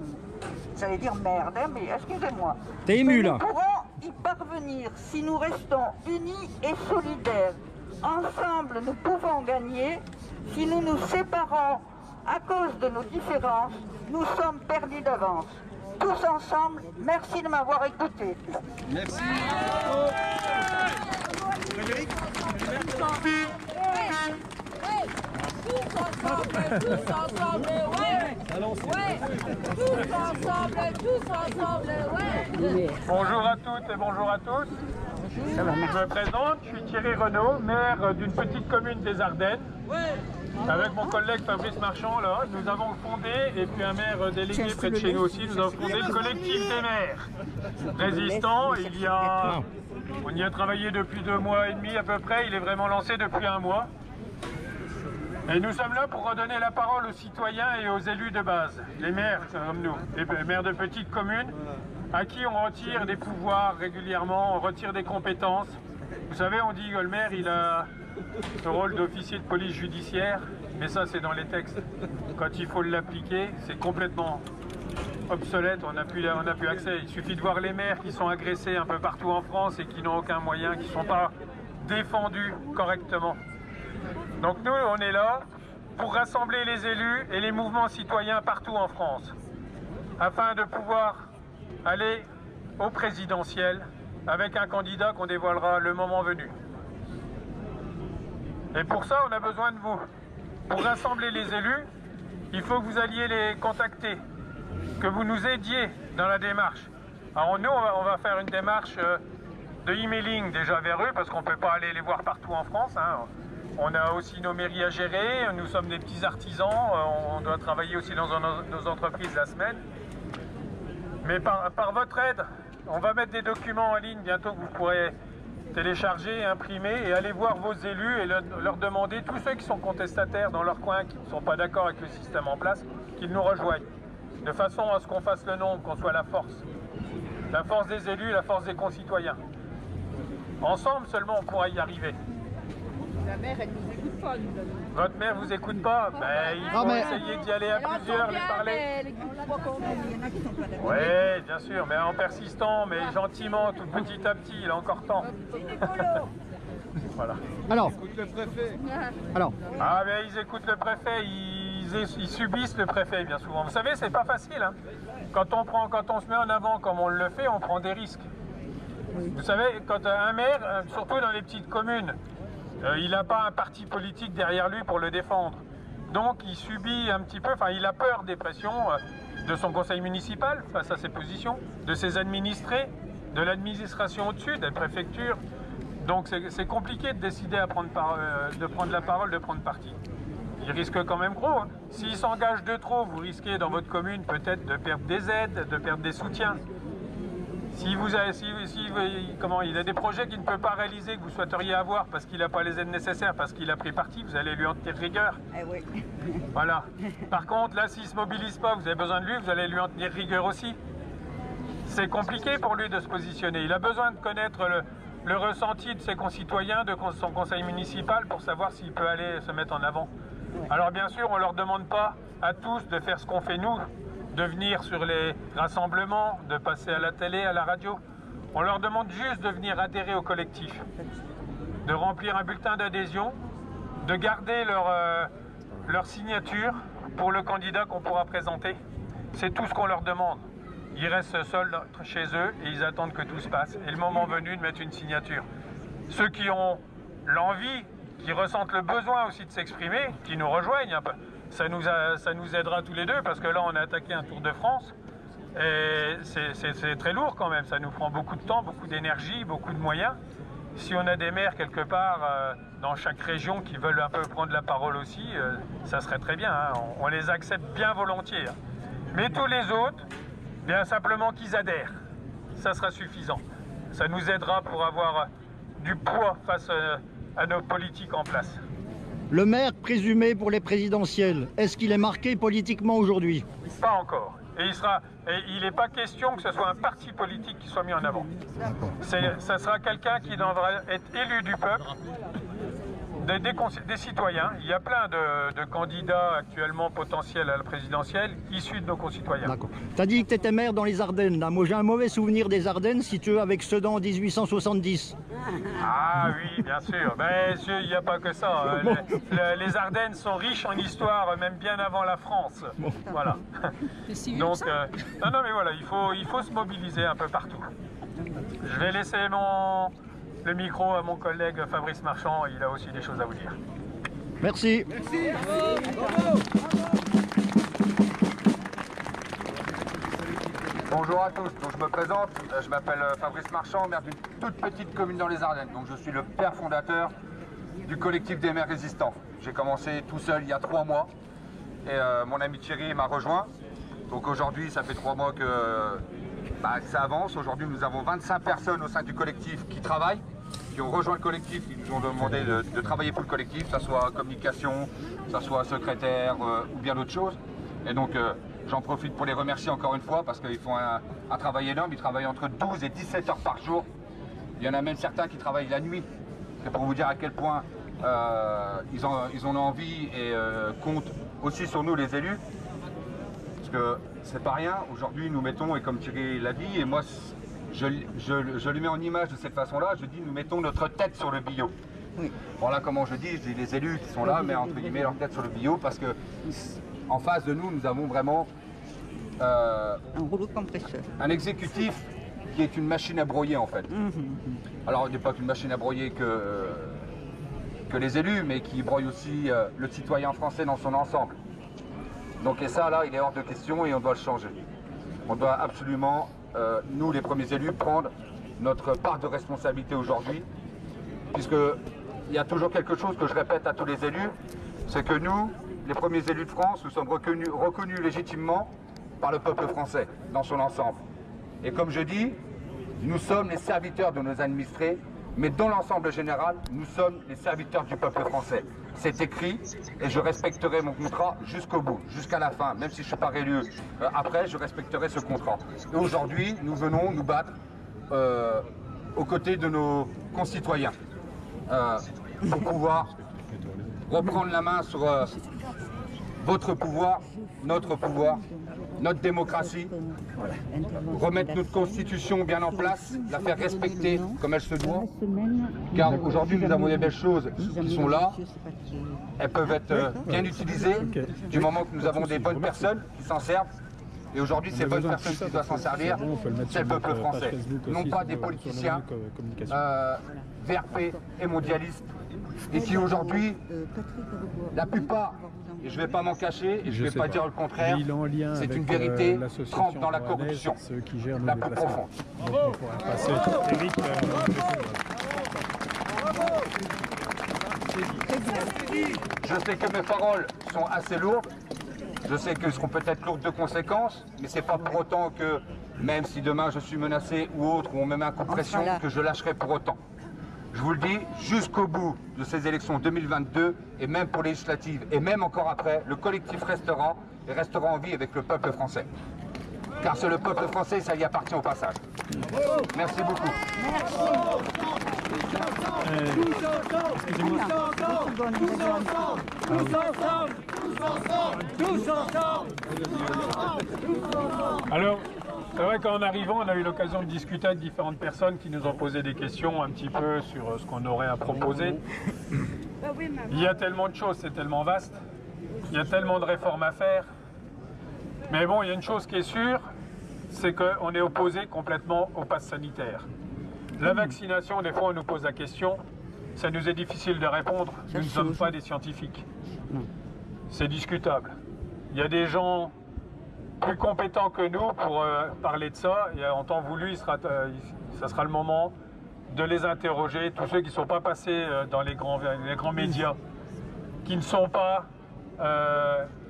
S17: j'allais dire merde, hein, mais excusez-moi.
S3: T'es ému là.
S17: Nous pourrons y parvenir si nous restons unis et solidaires. Ensemble, nous pouvons gagner. Si nous nous séparons à cause de nos différences, nous sommes perdus d'avance. Tous ensemble, merci de m'avoir écouté.
S16: Merci.
S17: Frédéric.
S12: Tous ensemble, ouais. Tous ensemble, ouais.
S18: Bonjour à toutes et bonjour à tous. Je me présente, je suis Thierry Renaud, maire d'une petite commune des Ardennes. Avec mon collègue Fabrice Marchand, là, nous avons fondé, et puis un maire délégué près de chez nous aussi, nous avons fondé le collectif des maires résistants. On y a travaillé depuis 2 mois et demi à peu près, il est vraiment lancé depuis 1 mois. Et nous sommes là pour redonner la parole aux citoyens et aux élus de base, les maires comme nous, les maires de petites communes, à qui on retire des pouvoirs régulièrement, on retire des compétences. Vous savez, on dit que le maire, il a le rôle d'officier de police judiciaire, mais ça c'est dans les textes. Quand il faut l'appliquer, c'est complètement obsolètes, on n'a plus accès. Il suffit de voir les maires qui sont agressés un peu partout en France et qui n'ont aucun moyen, qui ne sont pas défendus correctement. Donc nous, on est là pour rassembler les élus et les mouvements citoyens partout en France, afin de pouvoir aller au présidentiel avec un candidat qu'on dévoilera le moment venu. Et pour ça, on a besoin de vous. Pour rassembler les élus, il faut que vous alliez les contacter, que vous nous aidiez dans la démarche. Alors nous, on va faire une démarche de emailing déjà vers eux, parce qu'on ne peut pas aller les voir partout en France, hein. On a aussi nos mairies à gérer, nous sommes des petits artisans, on doit travailler aussi dans nos entreprises la semaine. Mais par votre aide, on va mettre des documents en ligne bientôt que vous pourrez télécharger, imprimer et aller voir vos élus et leur demander, tous ceux qui sont contestataires dans leur coin, qui ne sont pas d'accord avec le système en place, qu'ils nous rejoignent. De façon à ce qu'on fasse le nombre, qu'on soit la force. La force des élus, la force des concitoyens. Ensemble seulement on pourra y arriver.
S12: La mère, elle nous écoute pas, nous.
S18: Votre mère vous écoute pas? Ben, il faut essayer d'y aller à plusieurs, les parler. Oui, bien sûr, mais en persistant, mais gentiment, tout petit à petit, il a encore temps. Voilà.
S3: Alors.
S18: Ils écoutent le préfet.
S3: Alors.
S18: Ah, mais ils écoutent le préfet, ils subissent le préfet bien souvent. Vous savez, c'est pas facile, hein. Quand on se met en avant comme on le fait, on prend des risques. Vous savez, quand un maire, surtout dans les petites communes, il n'a pas un parti politique derrière lui pour le défendre. Donc il subit un petit peu, enfin il a peur des pressions de son conseil municipal face à ses positions, de ses administrés, de l'administration au-dessus, de la préfecture. Donc c'est compliqué de décider de prendre la parole, de prendre parti. Il risque quand même gros, hein. S'il s'engage de trop, vous risquez dans votre commune peut-être de perdre des aides, de perdre des soutiens. Si il a des projets qu'il ne peut pas réaliser, que vous souhaiteriez avoir parce qu'il n'a pas les aides nécessaires, parce qu'il a pris parti, vous allez lui en tenir rigueur.
S2: Eh oui.
S18: Voilà. Par contre, là, s'il ne se mobilise pas, vous avez besoin de lui, vous allez lui en tenir rigueur aussi. C'est compliqué pour lui de se positionner. Il a besoin de connaître le ressenti de ses concitoyens, de son conseil municipal, pour savoir s'il peut aller se mettre en avant. Alors bien sûr, on ne leur demande pas à tous de faire ce qu'on fait nous, de venir sur les rassemblements, de passer à la télé, à la radio. On leur demande juste de venir adhérer au collectif, de remplir un bulletin d'adhésion, de garder leur signature pour le candidat qu'on pourra présenter. C'est tout ce qu'on leur demande. Ils restent seuls chez eux et ils attendent que tout se passe. Et le moment venu de mettre une signature. Ceux qui ont l'envie, qui ressentent le besoin aussi de s'exprimer, qui nous rejoignent un peu. Ça nous aidera tous les deux, parce que là on a attaqué un Tour de France et c'est très lourd quand même, ça nous prend beaucoup de temps, beaucoup d'énergie, beaucoup de moyens. Si on a des maires quelque part dans chaque région qui veulent un peu prendre la parole aussi, ça serait très bien, hein. On les accepte bien volontiers, hein. Mais tous les autres, bien simplement qu'ils adhèrent, ça sera suffisant. Ça nous aidera pour avoir du poids face à nos politiques en place.
S3: Le maire présumé pour les présidentielles, est-ce qu'il est marqué politiquement aujourd'hui?
S18: Pas encore. Et il n'est pas question que ce soit un parti politique qui soit mis en avant. Ça sera quelqu'un qui devra être élu du peuple, des citoyens. Il y a plein de candidats actuellement potentiels à la présidentielle, issus de nos concitoyens.
S3: D'accord. Tu as dit que tu étais maire dans les Ardennes. Là. Moi, j'ai un mauvais souvenir des Ardennes, si tu veux, avec Sedan en 1870.
S18: Ah oui, bien sûr. Mais il n'y a pas que ça. Bon. Les Ardennes sont riches en histoire, même bien avant la France. Bon. Voilà. Donc, non, mais voilà, il faut se mobiliser un peu partout. Je vais laisser le micro à mon collègue Fabrice Marchand, il a aussi des choses à vous dire.
S3: Merci.
S11: Merci.
S16: Bonjour à tous, donc je me présente, je m'appelle Fabrice Marchand, maire d'une toute petite commune dans les Ardennes. Donc je suis le père fondateur du collectif des maires résistants. J'ai commencé tout seul il y a 3 mois et mon ami Thierry m'a rejoint. Donc aujourd'hui ça fait 3 mois que ça avance. Aujourd'hui nous avons 25 personnes au sein du collectif qui travaillent, qui ont rejoint le collectif, qui nous ont demandé de travailler pour le collectif, que ce soit communication, que ce soit secrétaire ou bien d'autres choses. Et donc j'en profite pour les remercier encore une fois parce qu'ils font un travail énorme. Ils travaillent entre 12 et 17 heures par jour. Il y en a même certains qui travaillent la nuit. C'est pour vous dire à quel point ils en ont envie et comptent aussi sur nous les élus. Parce que c'est pas rien. Aujourd'hui, nous mettons, et comme Thierry l'a dit, et moi, je le mets en image de cette façon-là, je dis, nous mettons notre tête sur le billot.
S17: Oui.
S16: Voilà comment je dis les élus qui sont là, mais entre guillemets leur tête sur le billot, parce que en face de nous, nous avons vraiment
S17: un rouleau compresseur.
S16: Un exécutif qui est une machine à broyer en fait. Alors il n'est pas qu'une machine à broyer que les élus, mais qui broye aussi le citoyen français dans son ensemble. Donc et ça là, il est hors de question et on doit le changer. On doit absolument, nous les premiers élus, prendre notre part de responsabilité aujourd'hui, puisqu'il y a toujours quelque chose que je répète à tous les élus, c'est que nous, les premiers élus de France, nous sommes reconnus légitimement par le peuple français dans son ensemble. Et comme je dis, nous sommes les serviteurs de nos administrés, mais dans l'ensemble général, nous sommes les serviteurs du peuple français. C'est écrit et je respecterai mon contrat jusqu'au bout, jusqu'à la fin, même si je ne suis pas réélu. Après, je respecterai ce contrat. Et aujourd'hui, nous venons nous battre aux côtés de nos concitoyens pour pouvoir reprendre la main sur votre pouvoir, notre démocratie, remettre notre constitution bien en place, la faire respecter comme elle se doit, car aujourd'hui nous avons des belles choses qui sont là, elles peuvent être bien utilisées du moment que nous avons des bonnes personnes qui s'en servent. Et aujourd'hui, ces bonnes personnes qui doivent s'en servir, c'est le peuple français, non pas des politiciens VRP et mondialistes, et qui aujourd'hui, la plupart, et je ne vais pas m'en cacher, et je ne vais pas dire le contraire, c'est une vérité, trempe dans la corruption, la plus profonde. Je sais que mes paroles sont assez lourdes, je sais qu'elles seront peut-être lourdes de conséquences, mais c'est pas pour autant que, même si demain je suis menacé ou autre, ou on me met un coup de pression, que je lâcherai pour autant. Je vous le dis, jusqu'au bout de ces élections 2022, et même pour les législatives, et même encore après, le collectif restera, et restera en vie avec le peuple français. Car c'est le peuple français, ça y appartient au passage. Merci beaucoup.
S18: Alors, c'est vrai qu'en arrivant, on a eu l'occasion de discuter avec différentes personnes qui nous ont posé des questions un petit peu sur ce qu'on aurait à proposer. Il y a tellement de choses, c'est tellement vaste, il y a tellement de réformes à faire. Mais bon, il y a une chose qui est sûre, c'est qu'on est opposé complètement au pass sanitaire. La vaccination, des fois on nous pose la question, ça nous est difficile de répondre, nous ne sommes pas des scientifiques. C'est discutable. Il y a des gens plus compétents que nous pour parler de ça, et en temps voulu, ça sera le moment de les interroger, tous ceux qui ne sont pas passés dans les grands médias, qui ne sont pas,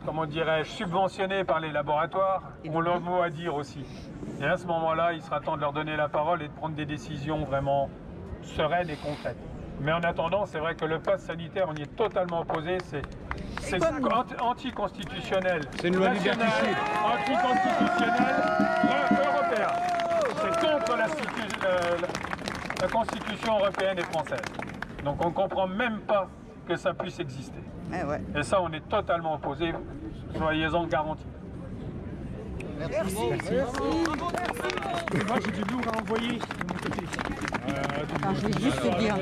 S18: comment dirais-je, subventionnés par les laboratoires, ont leur mot à dire aussi. Et à ce moment-là, il sera temps de leur donner la parole et de prendre des décisions vraiment sereines et concrètes. Mais en attendant, c'est vrai que le pass sanitaire, on y est totalement opposé, c'est anticonstitutionnel.
S4: C'est une loi
S18: national,
S4: liberticide.
S18: Anticonstitutionnel, européen. C'est contre la Constitution européenne et française. Donc on ne comprend même pas que ça puisse exister. Et ça, on est totalement opposé, soyez-en garantis.
S7: Merci.
S18: Moi, j'ai du lourd à envoyer.
S17: Je vais juste dire.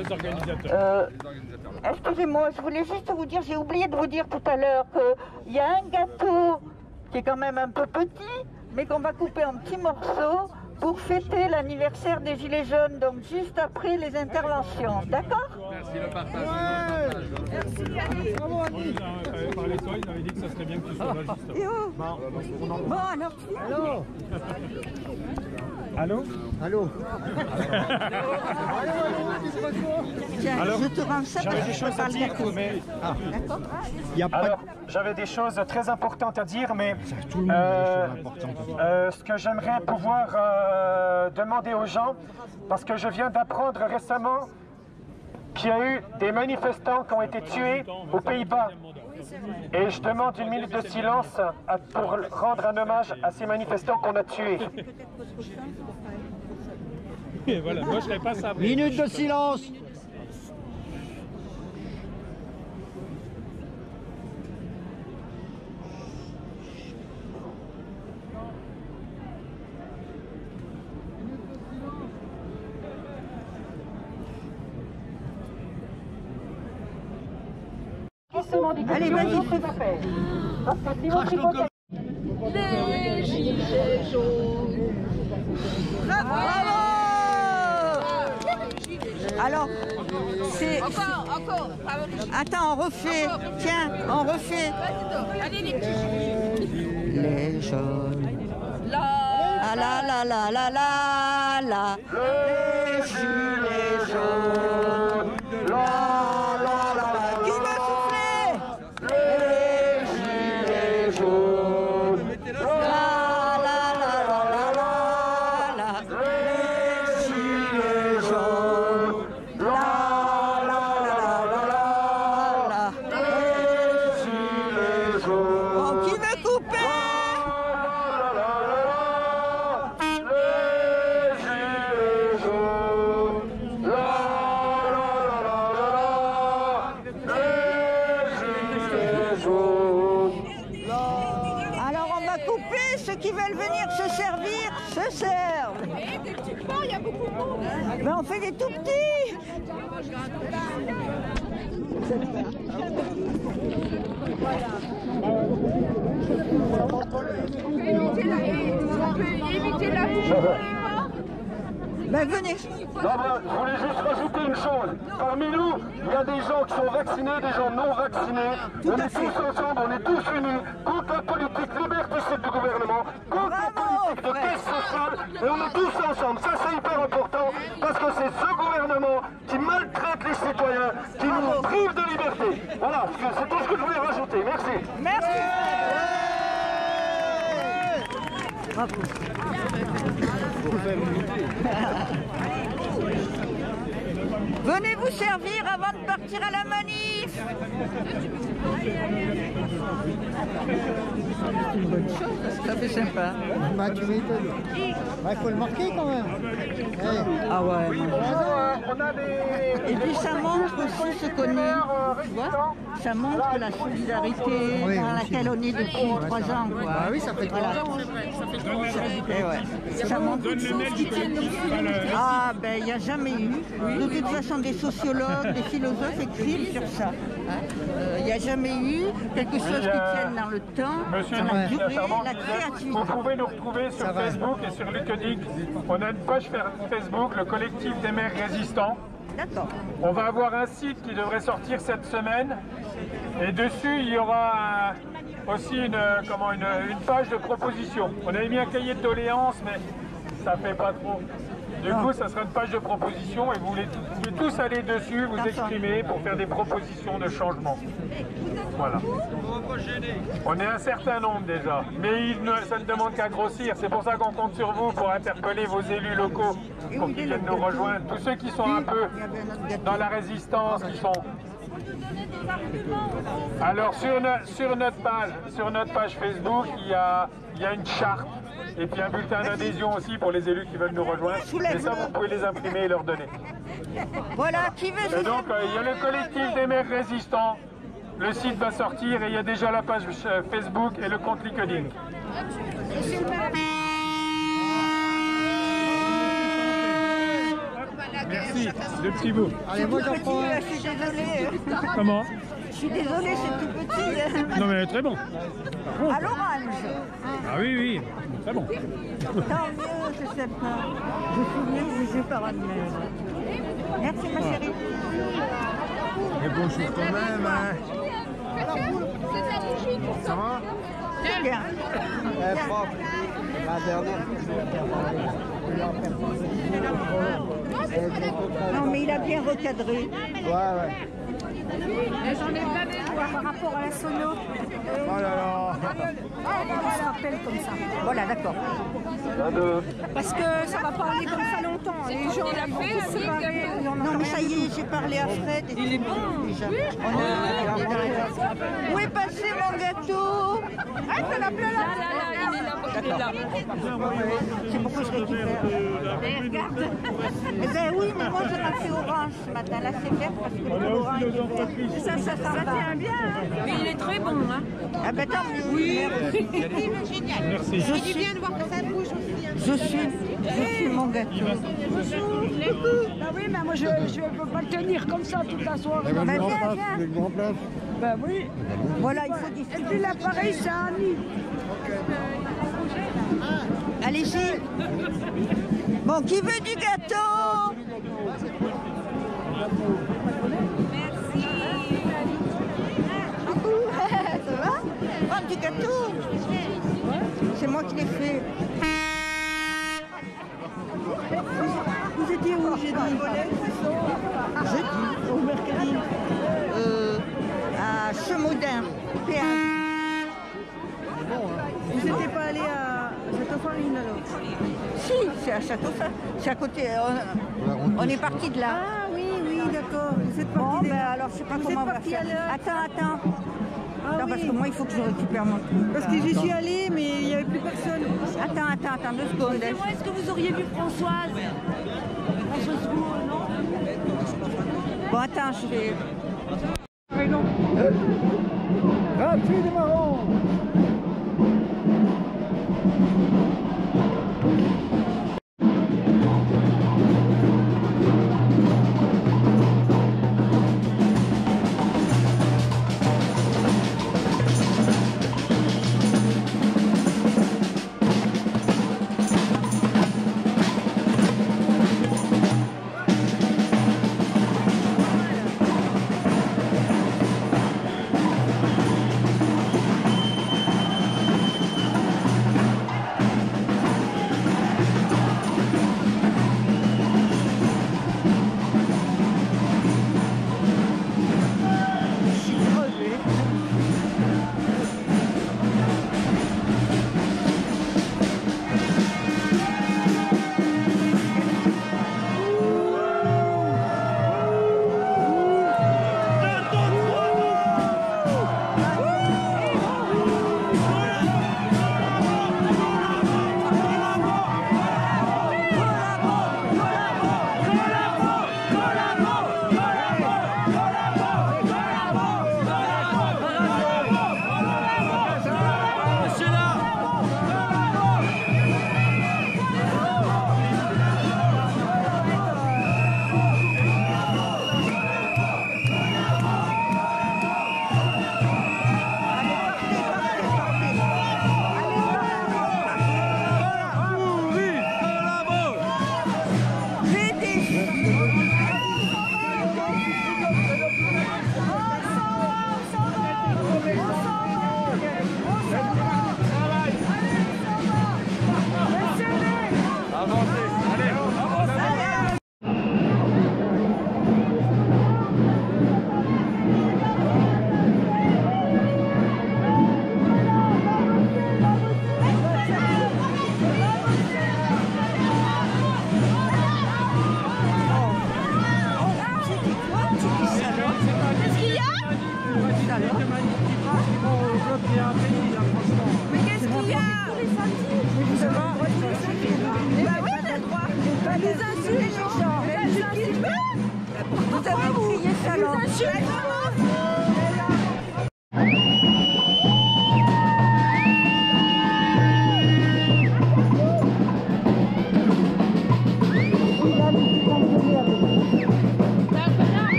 S17: Excusez-moi, je voulais juste vous dire, j'ai oublié de vous dire tout à l'heure qu'il y a un gâteau qui est quand même un peu petit, mais qu'on va couper en petits morceaux pour fêter l'anniversaire des Gilets jaunes, donc juste après les interventions. D'accord?
S18: Merci le partage. Merci Annie. Bravo Annie. Parlé de toi, il avait dit que ça serait bien que tu sois là juste avant.
S17: Bon, alors.
S18: Allô?
S3: Allô?
S18: Alors,
S17: je te rends ça
S18: j'avais des choses à dire, mais...
S19: Alors, j'avais des choses très importantes à dire, mais ce que j'aimerais pouvoir demander aux gens, parce que je viens d'apprendre récemment qu'il y a eu des manifestants qui ont été tués aux Pays-Bas. Et je demande une minute de silence pour rendre un hommage à ces manifestants qu'on a tués.
S18: Et voilà, moi je n'avais pas ça.
S3: Minute de silence.
S12: renforcement des conditions de appel. Parce que si on tripote... Les gilets jaunes.
S2: Bravo! Alors, c'est...
S5: Encore.
S2: Attends, on refait. Tiens, on refait.
S5: Allez, les petits.
S2: Les jaunes. La la la la la la la. Les gilets jaunes. La la la la. Qui veut souffler? Les gilets jaunes. La la la la la la. Les gilets jaunes. La la la la la. Les gilets jaunes. Oh, qui veut couper? Alors on va couper, ceux qui veulent venir se servir, se servent.
S5: Et des petits pains, il y a beaucoup de monde.
S2: Ben on fait des tout petits.
S5: On peut éviter la bouche pour les pains.
S2: Ben venez.
S19: Non, ben, je voulais juste rajouter une chose. Parmi nous, il y a des gens qui sont vaccinés, des gens non vaccinés. On est tous ensemble, on est tous unis contre la politique liberticide du gouvernement, contre la politique de caisse sociale. Et on est tous ensemble. Ça, c'est hyper important parce que c'est ce gouvernement qui maltraite les citoyens, qui nous prive de liberté. Voilà, c'est tout ce que je voulais rajouter. Merci.
S2: Merci. Bravo. Venez vous servir avant de partir à la manif. C'est une bonne chose, ça fait sympa.
S3: Bah, tu m'étonnes. Bah, il faut le marquer quand même.
S2: Ah ouais.
S19: On a des...
S2: Et puis ça montre aussi ce qu'on est, tu vois, ça montre la solidarité dans laquelle on est depuis 3 ans, quoi.
S3: Ah oui, ça fait 3 ans.
S2: Et ouais. Ça montre Ah ben il n'y a jamais eu. De toute façon des sociologues, des philosophes écrivent sur ça. Il n'y a jamais eu quelque chose qui tienne dans le temps,
S18: Monsieur
S2: dans la durée,
S18: Charmant,
S2: la créativité.
S18: vous pouvez nous retrouver sur Facebook et sur LinkedIn. On a une page Facebook, le collectif des maires résistants.
S2: D'accord.
S18: On va avoir un site qui devrait sortir cette semaine. Et dessus, il y aura aussi une page de propositions. On avait mis un cahier de doléances, mais ça fait pas trop. Du coup, ça sera une page de propositions et vous pouvez tous aller dessus, vous exprimer pour faire des propositions de changement. Voilà. On est un certain nombre déjà, mais ça ne demande qu'à grossir. C'est pour ça qu'on compte sur vous pour interpeller vos élus locaux, pour qu'ils viennent nous rejoindre. Tous ceux qui sont un peu dans la résistance, qui sont... Alors sur notre page Facebook, il y a une charte et puis un bulletin d'adhésion aussi pour les élus qui veulent nous rejoindre. Et ça, vous pouvez les imprimer et leur donner.
S2: Voilà, qui veut...
S18: Et donc, il y a le collectif des maires résistants. Le site va sortir et il y a déjà la page Facebook et le compte LinkedIn. Merci, deux petits bouts.
S3: Allez, moi j'en prends un.
S2: Je suis désolée.
S18: Comment?
S2: Je suis désolée, c'est tout petit.
S18: Non mais très bon.
S2: À l'orange.
S18: Ah oui, oui, très bon.
S2: Tant mieux, je sais pas. Je suis mieux jugée par Anne-Mère. Merci ma chérie.
S3: Mais bon, je suis quand même, hein. Ça va?
S2: C'est bien.
S3: Elle est propre. La dernière.
S2: Non, mais il a bien recadré.
S3: Ouais.
S12: Mais j'en ai plein des doigts par rapport à la sono.
S3: Oh là là.
S12: On se rappelle comme ça.
S2: Voilà, d'accord.
S12: Parce que ça va pas aller comme ça longtemps. Les gens,
S5: il a fait
S12: vont se séparer.
S2: Non, mais ça y est, j'ai parlé à Fred. Il est bon déjà. Où est passé mon gâteau?
S5: Ah, ça l'a plein là. Il est là.
S2: C'est pourquoi je récupère. Regarde. Eh ben oui, mais moi j'en ai fait orange ce matin. Là c'est vert parce que l'orange est vert. Ça tient bien. Hein.
S15: Mais il est très bon, hein.
S2: Ah ben tant mieux.
S15: Oui.
S5: Génial.
S18: Merci.
S2: Je suis de voir que ça bouge aussi. Je suis mon gâteau.
S12: Ah oui, mais moi je ne peux pas le tenir comme ça toute la soirée.
S3: Je vous remplace.
S13: Bah oui.
S2: Voilà, il faut distribuer.
S13: Et puis l'appareil, c'est un nid.
S2: Allez-y. Bon, qui veut du gâteau? Merci. Ça va? Prends du gâteau. C'est moi qui l'ai fait.
S13: Vous étiez où jeudi?
S2: Jeudi, au mercredi. À Chemoudin, péage.
S13: Vous n'étiez pas allé à Château-Farine alors?
S2: Si, c'est à Château-Farine. C'est à côté. On est parti de là.
S13: Ah oui, oui, d'accord. Vous êtes parti
S2: Bon, ben alors je sais pas
S13: Vous
S2: comment on
S13: êtes
S2: va
S13: parti
S2: faire.
S13: à l'heure?
S2: Attends.
S13: Ah,
S2: Non,
S13: oui.
S2: parce que moi, il faut que je récupère mon truc.
S13: Parce que j'y suis allée, mais il n'y avait plus personne.
S2: Attends, 2 secondes.
S15: Excusez-moi, est-ce que vous auriez vu Françoise Gour, non?
S2: Bon, attends, je vais...
S3: Gratuit des marrons.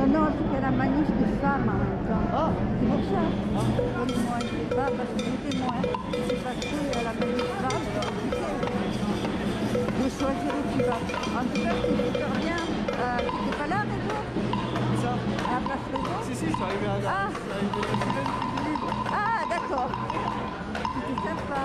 S2: Non, c'est qu'il y a la manif des femmes en même temps. C'est pour ça. Moi, je ne sais pas, parce que j'étais moins. C'est parce qu'il y a la manif des femmes. Je choisirai où tu vas. En tout cas, c'est super bien. Tu n'étais pas là, Rézo? À la place Rézo?
S11: Si, je suis arrivé à la
S2: Ah, d'accord. C'était sympa.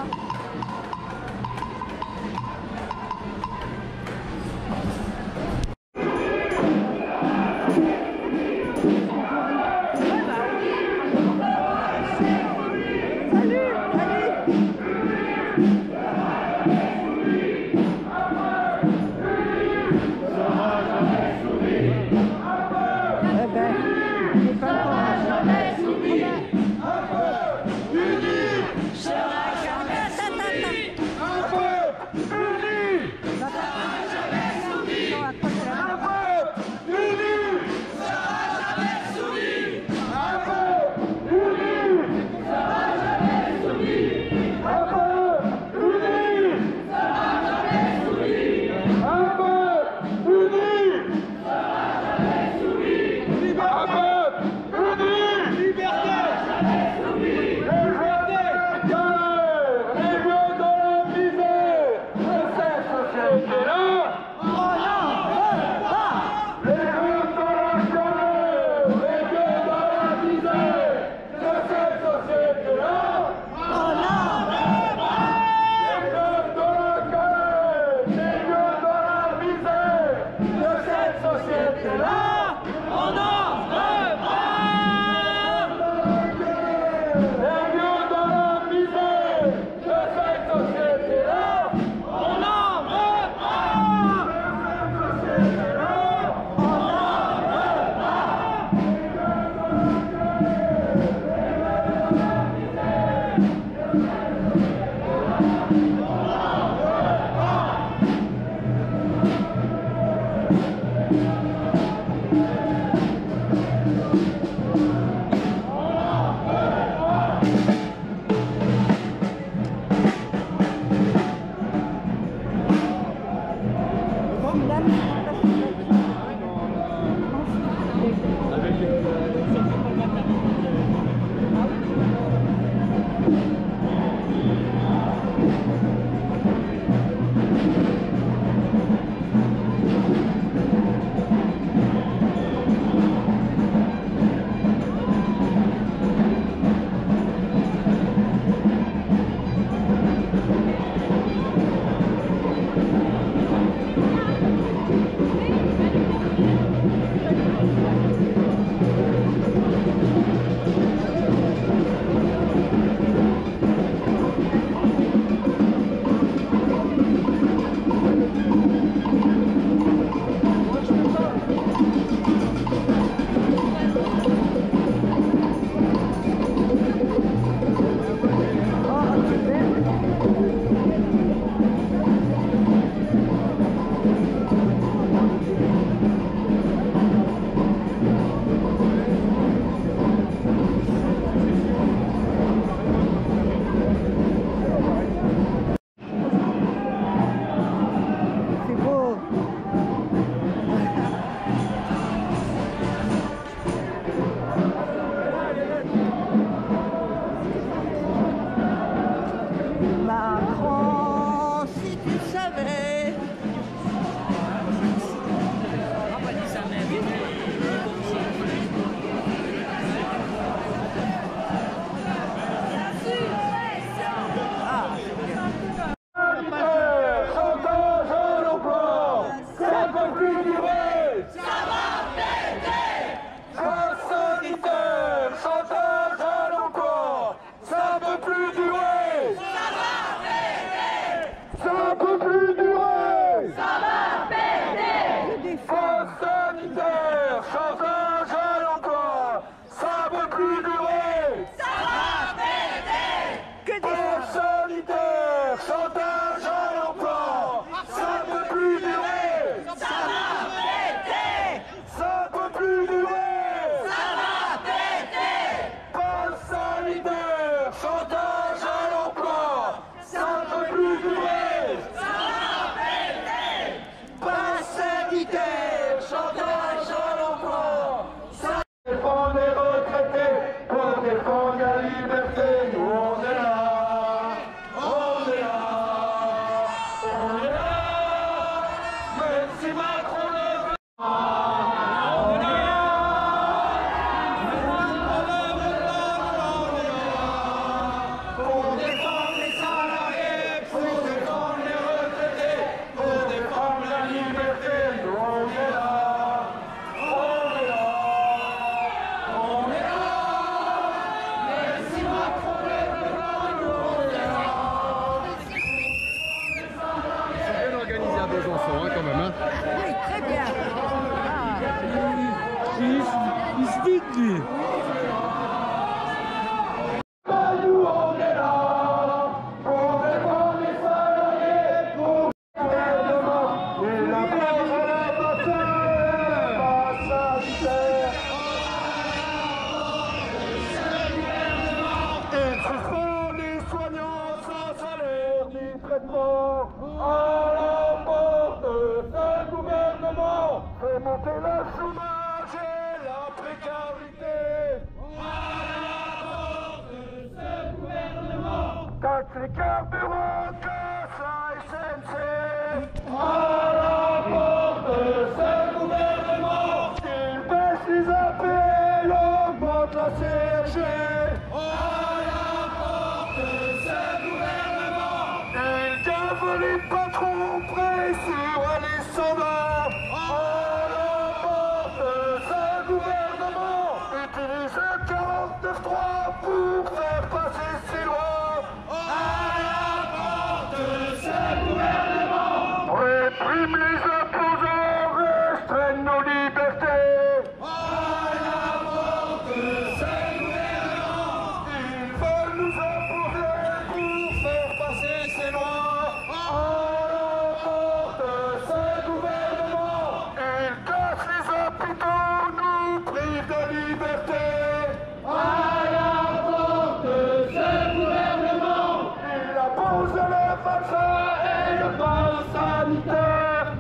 S1: Pose le vaccin et le pass sanitaire.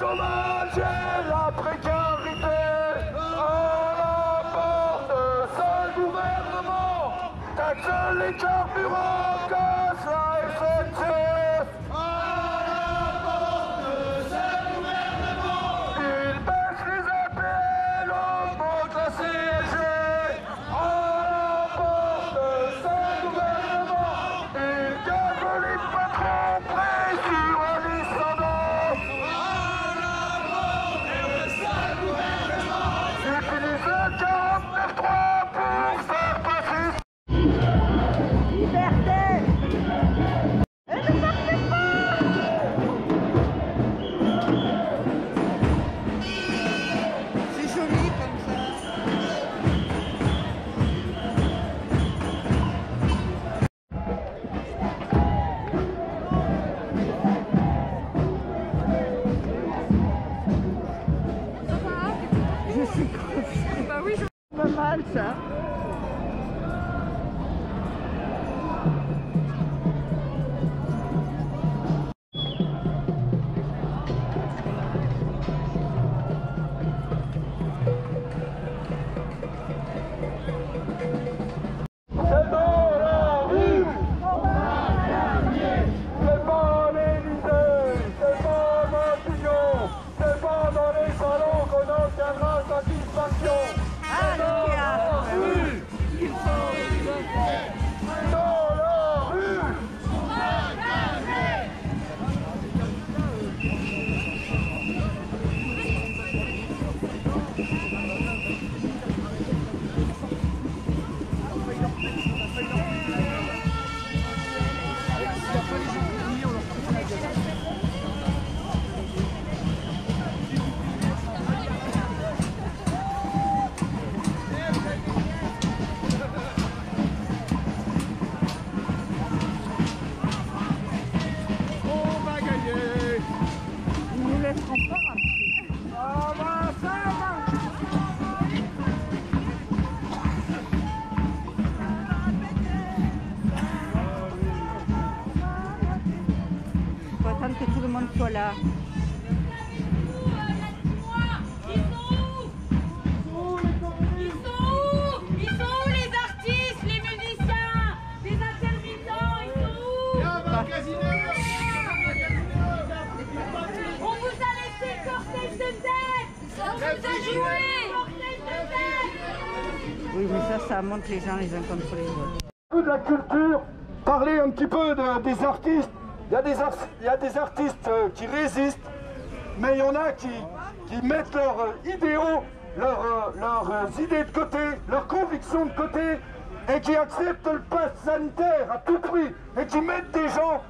S1: chômage et la précarité. À la porte de ce gouvernement, taxe les carburants, casse la SNCF. À la porte de ce gouvernement, il baisse les APL, augmente la CSG. À la porte de ce gouvernement, il gave les patrons pris sur un descendant. À la porte de ce gouvernement, utilise le 49.3 pour faire passer.
S2: Liberté! Et ne partez pas! C'est joli comme ça. Je suis coincée. Bah oui, je... Pas mal ça.
S1: C'est dans la rue, c'est pas l'Élysée, c'est pas Matignon, c'est pas dans les salons qu'on obtiendra satisfaction. C'est dans la rue, dans la rue. On va gagner.
S2: Ils nous laisseront pas rentrer.
S1: Ça va, ça va.
S2: Faut attendre que tout le monde soit là.
S12: Ils sont où les artistes, les musiciens, les intermittents, ils sont où? On vous a laissé le cortège de tête. On vous a joué cortège de tête.
S2: Oui, mais ça monte les gens les uns contre les autres.
S1: De la culture, parler un petit peu des artistes. Il y a des artistes qui résistent, mais il y en a qui mettent leurs idéaux, leurs idées de côté, leurs convictions de côté, et qui acceptent le pass sanitaire à tout prix, et qui mettent des gens,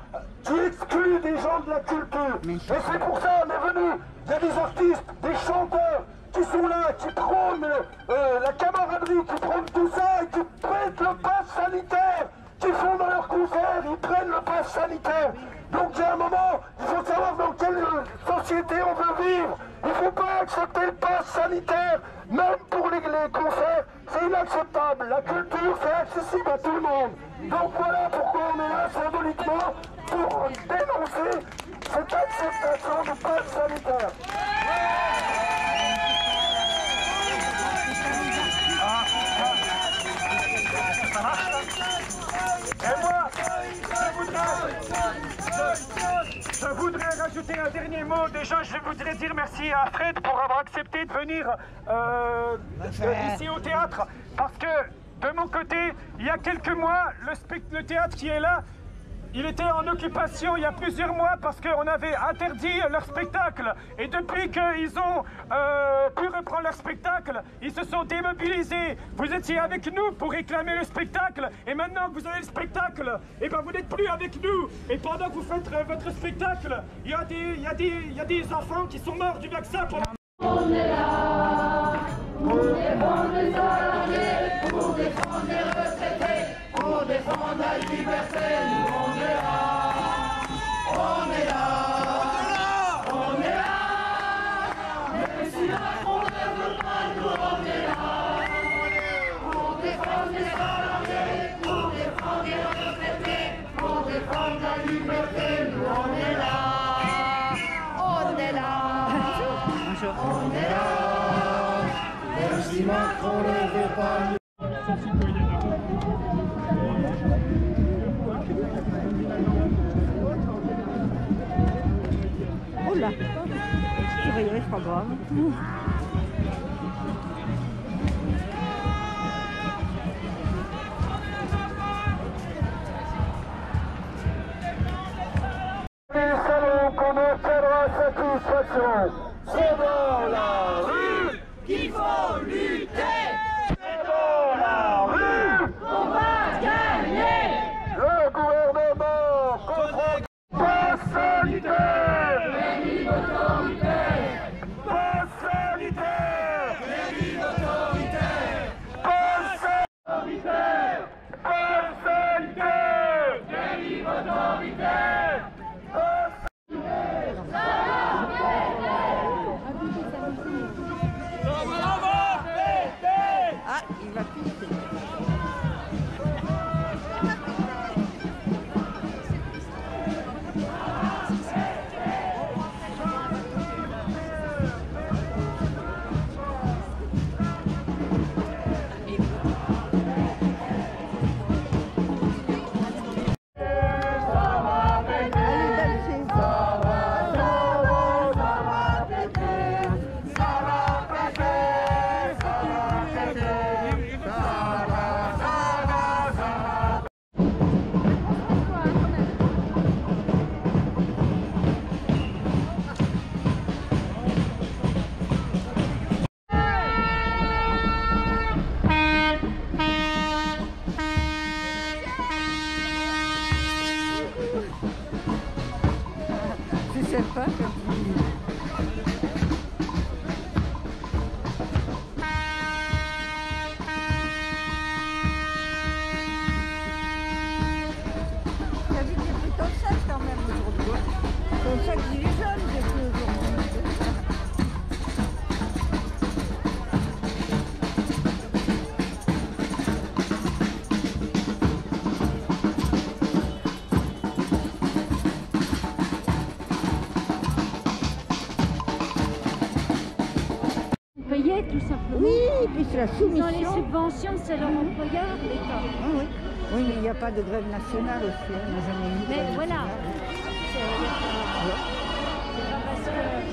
S1: qui excluent des gens de la culture. Et c'est pour ça qu'on est venu. Il y a des artistes, des chanteurs qui sont là, qui prônent la camaraderie, qui prônent tout ça, et qui mettent le pass sanitaire, qui font dans leurs concerts, ils prennent le pass sanitaire. Donc il y a un moment, il faut savoir dans quelle société on veut vivre. Il ne faut pas accepter le pass sanitaire, même pour les concerts, c'est inacceptable. La culture, c'est accessible à tout le monde. Donc voilà pourquoi on est là symboliquement, pour dénoncer cette acceptation du pass sanitaire.
S19: Et moi, je voudrais rajouter un dernier mot. Déjà, je voudrais dire merci à Fred pour avoir accepté de venir ici au théâtre. Parce que, de mon côté, il y a quelques mois, le théâtre qui est là, il était en occupation il y a plusieurs mois parce qu'on avait interdit leur spectacle. Et depuis qu'ils ont pu reprendre leur spectacle, ils se sont démobilisés. Vous étiez avec nous pour réclamer le spectacle. Et maintenant que vous avez le spectacle, et ben vous n'êtes plus avec nous. Et pendant que vous faites votre spectacle, il y a des enfants qui sont morts du vaccin.
S1: On est là pour défendre les salariés, pour défendre les retraités, pour défendre la liberté. Nous on est là, on est là, on est là. Même si Macron ne veut pas, nous on est là. Pour défendre les salariés, pour défendre les retraités, pour défendre la liberté. Nous on est là, on est là.
S10: sûr.
S8: On est là, même si Macron ne veut pas.
S2: Oh là, tu vas y aller, c'est pas grave.
S8: Les salons qu'on obtiendra satisfaction. C'est dans la rue qu'il faut lutter. C'est dans la rue qu'on va gagner. Le gouvernement comprend pas sanitaire. Régime autoritaire. Pas sanitaire. Régime autoritaire. Pas sanitaire. Pas sanitaire. Régime autoritaire.
S2: Ah, il va pisser. C'est sympa comme t'as vu que j'ai pris ton sac quand même aujourd'hui. Ton sac gilet jaune, j'ai pris aujourd'hui.
S20: Payer tout simplement.
S2: Oui, et puis c'est la soumission.
S20: Dans les subventions, c'est leur employeur, l'État.
S2: Ah oui. Oui, mais il n'y a pas de grève nationale aussi. On n'a jamais eu de
S20: Mais
S2: grève
S20: voilà.
S2: nationale.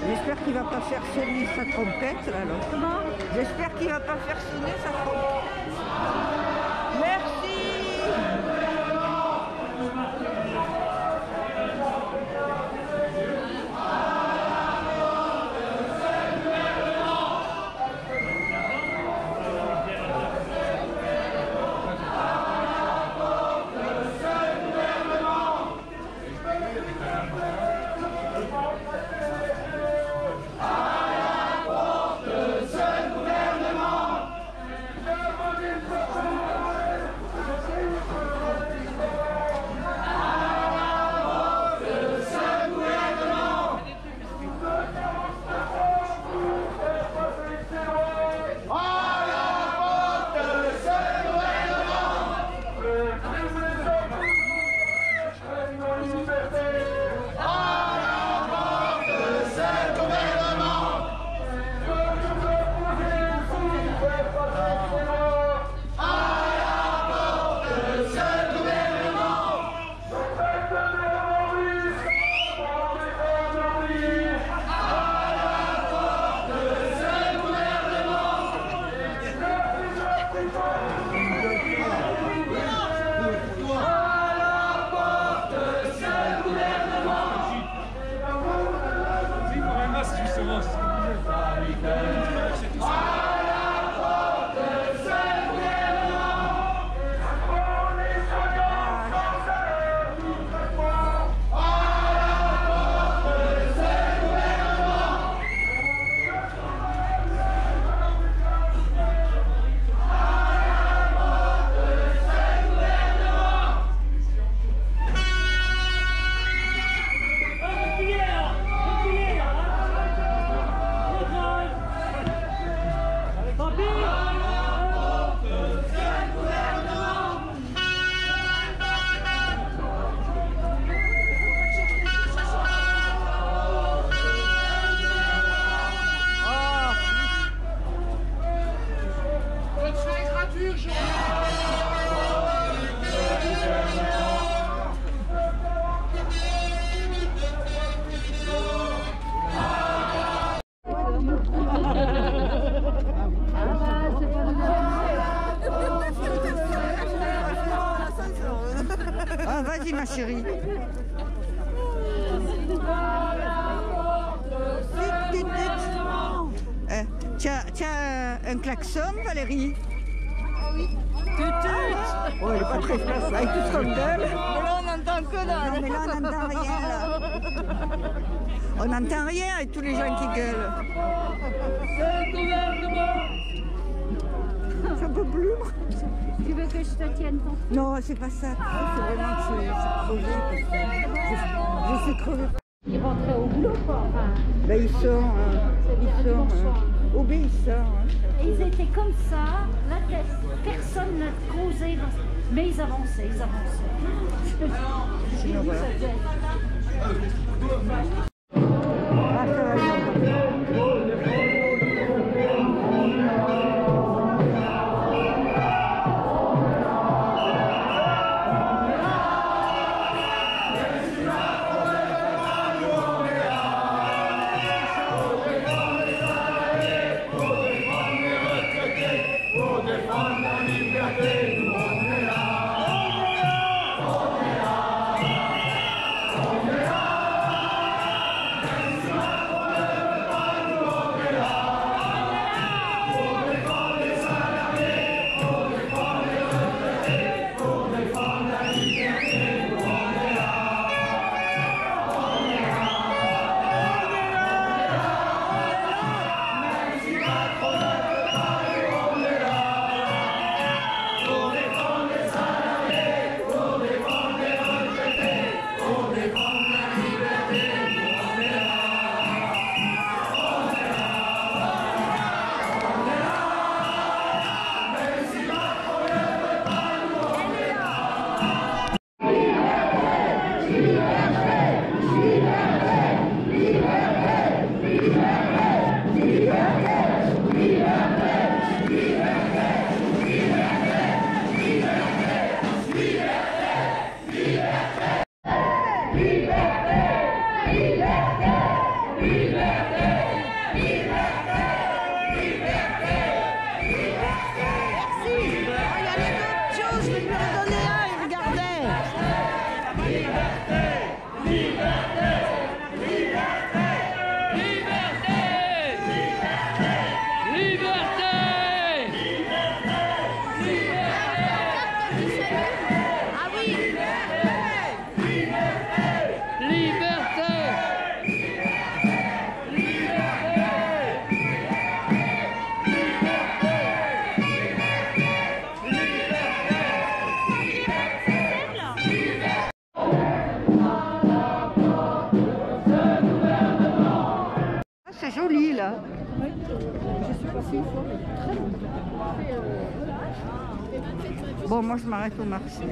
S2: J'espère qu'il ne va pas faire sonner sa trompette là.
S20: Comment?
S2: J'espère qu'il ne va pas faire sonner sa trompette. Merci. ma chérie. Tiens un klaxon, Valérie. Oui. Oh, elle est pas très classe, avec tout comme d'elle. Mais là, on n'entend que dalle. Non, mais là, on n'entend rien, là. On n'entend rien avec tous les gens qui gueulent. J'en peux plus, moi.
S20: Tu veux que je te tienne ton...
S2: Non, c'est pas ça. C'est vraiment que c'est crevé. Je suis crevée.
S20: Ils rentraient au boulot, quoi. Enfin,
S2: ben, ils sont obéissants.
S20: Et ils étaient comme ça, la tête. Personne n'a causé. Mais ils avançaient, ils avançaient.
S2: Sinon, voilà. C'est joli là. Oui, je suis passée une fois, très longtemps. Bon, moi je m'arrête au marché.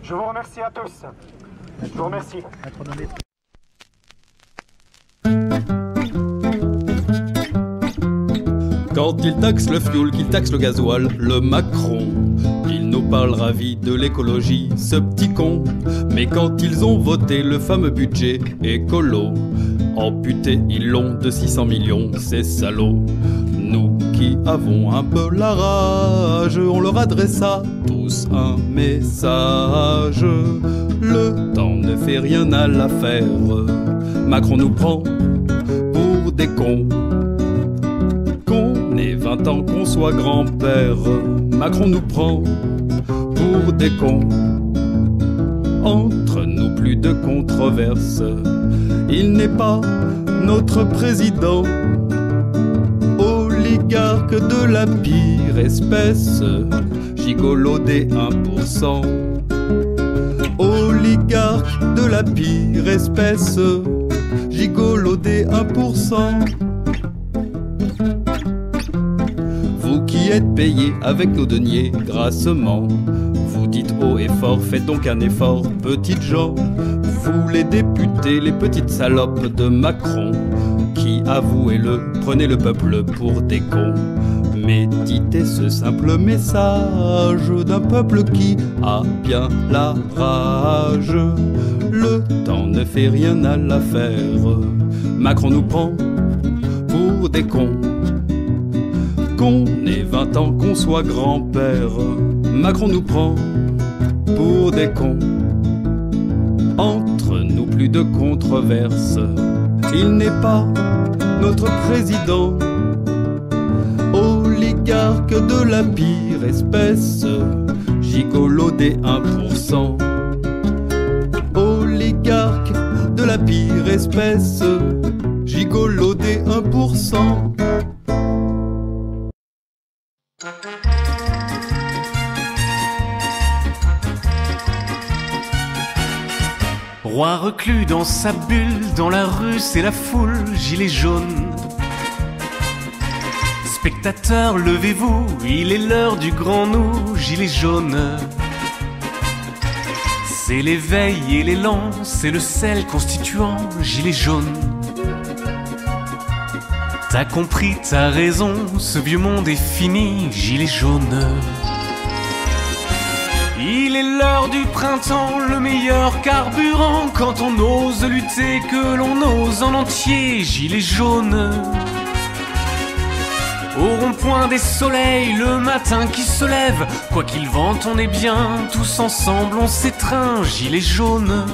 S19: Je vous remercie à tous. Je vous remercie.
S21: Quand il taxe le fioul, qu'il taxe le gasoil, le Macron, il nous parle ravi de l'écologie, ce petit con. Mais quand ils ont voté le fameux budget écolo, amputé ils l'ont de 600 millions, ces salauds. Nous qui avons un peu la rage, on leur adressa tous un message. Le temps ne fait rien à l'affaire, Macron nous prend pour des cons. Qu'on ait 20 ans, qu'on soit grand-père, Macron nous prend pour des cons. Entre nous plus de controverses, il n'est pas notre président. Oligarque de la pire espèce, gigolo des 1%. Oligarque de la pire espèce, gigolo des 1%. Vous qui êtes payés avec nos deniers grassement, vous dites haut et fort, faites donc un effort, petites gens. Vous les députés, les petites salopes de Macron, qui, avouez-le, prenez le peuple pour des cons. Méditez ce simple message d'un peuple qui a bien la rage. Le temps ne fait rien à l'affaire, Macron nous prend pour des cons. Qu'on ait 20 ans, qu'on soit grand-père, Macron nous prend pour des cons. Entre nous plus de controverses, il n'est pas notre président. Oligarque de la pire espèce, gigolo des 1%. Oligarque de la pire espèce, gigolo des 1%.
S22: Roi reclus dans sa bulle, dans la rue c'est la foule, gilet jaune. Spectateurs, levez-vous, il est l'heure du grand nous, gilet jaune. C'est l'éveil et l'élan, c'est le sel constituant, gilet jaune. T'as compris, t'as raison, ce vieux monde est fini, gilet jaune. Il est l'heure du printemps, le meilleur carburant, quand on ose lutter, que l'on ose en entier, gilet jaune. Au rond-point des soleils, le matin qui se lève, quoi qu'il vente, on est bien, tous ensemble on s'étreint, gilet jaune.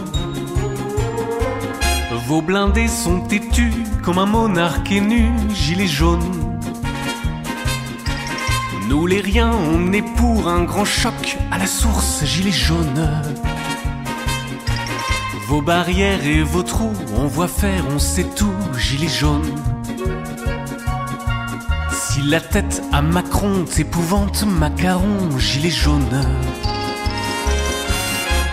S22: Vos blindés sont têtus, comme un monarque est nu, gilet jaune. Nous les riens, on est pour un grand choc à la source, gilet jaune. Vos barrières et vos trous, on voit faire, on sait tout, gilet jaune. Si la tête à Macron t'épouvante, macaron, gilet jaune.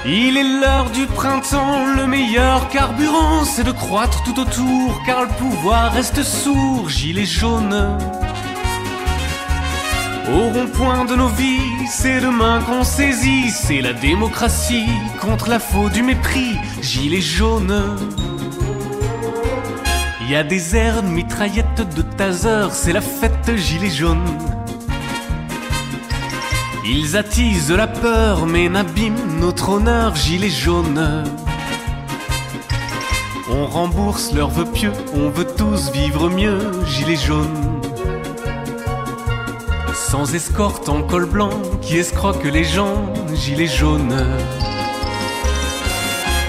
S22: Il est l'heure du printemps, le meilleur carburant, c'est de croître tout autour, car le pouvoir reste sourd, gilet jaune. Au rond-point de nos vies, c'est demain qu'on saisit, c'est la démocratie contre la faute du mépris, gilet jaune. Y a des airs de mitraillettes, de taser, c'est la fête, gilet jaune. Ils attisent la peur mais n'abîment notre honneur, gilet jaune. On rembourse leurs vœux pieux, on veut tous vivre mieux, gilet jaune. Sans escorte en col blanc qui escroque les gens, gilet jaune.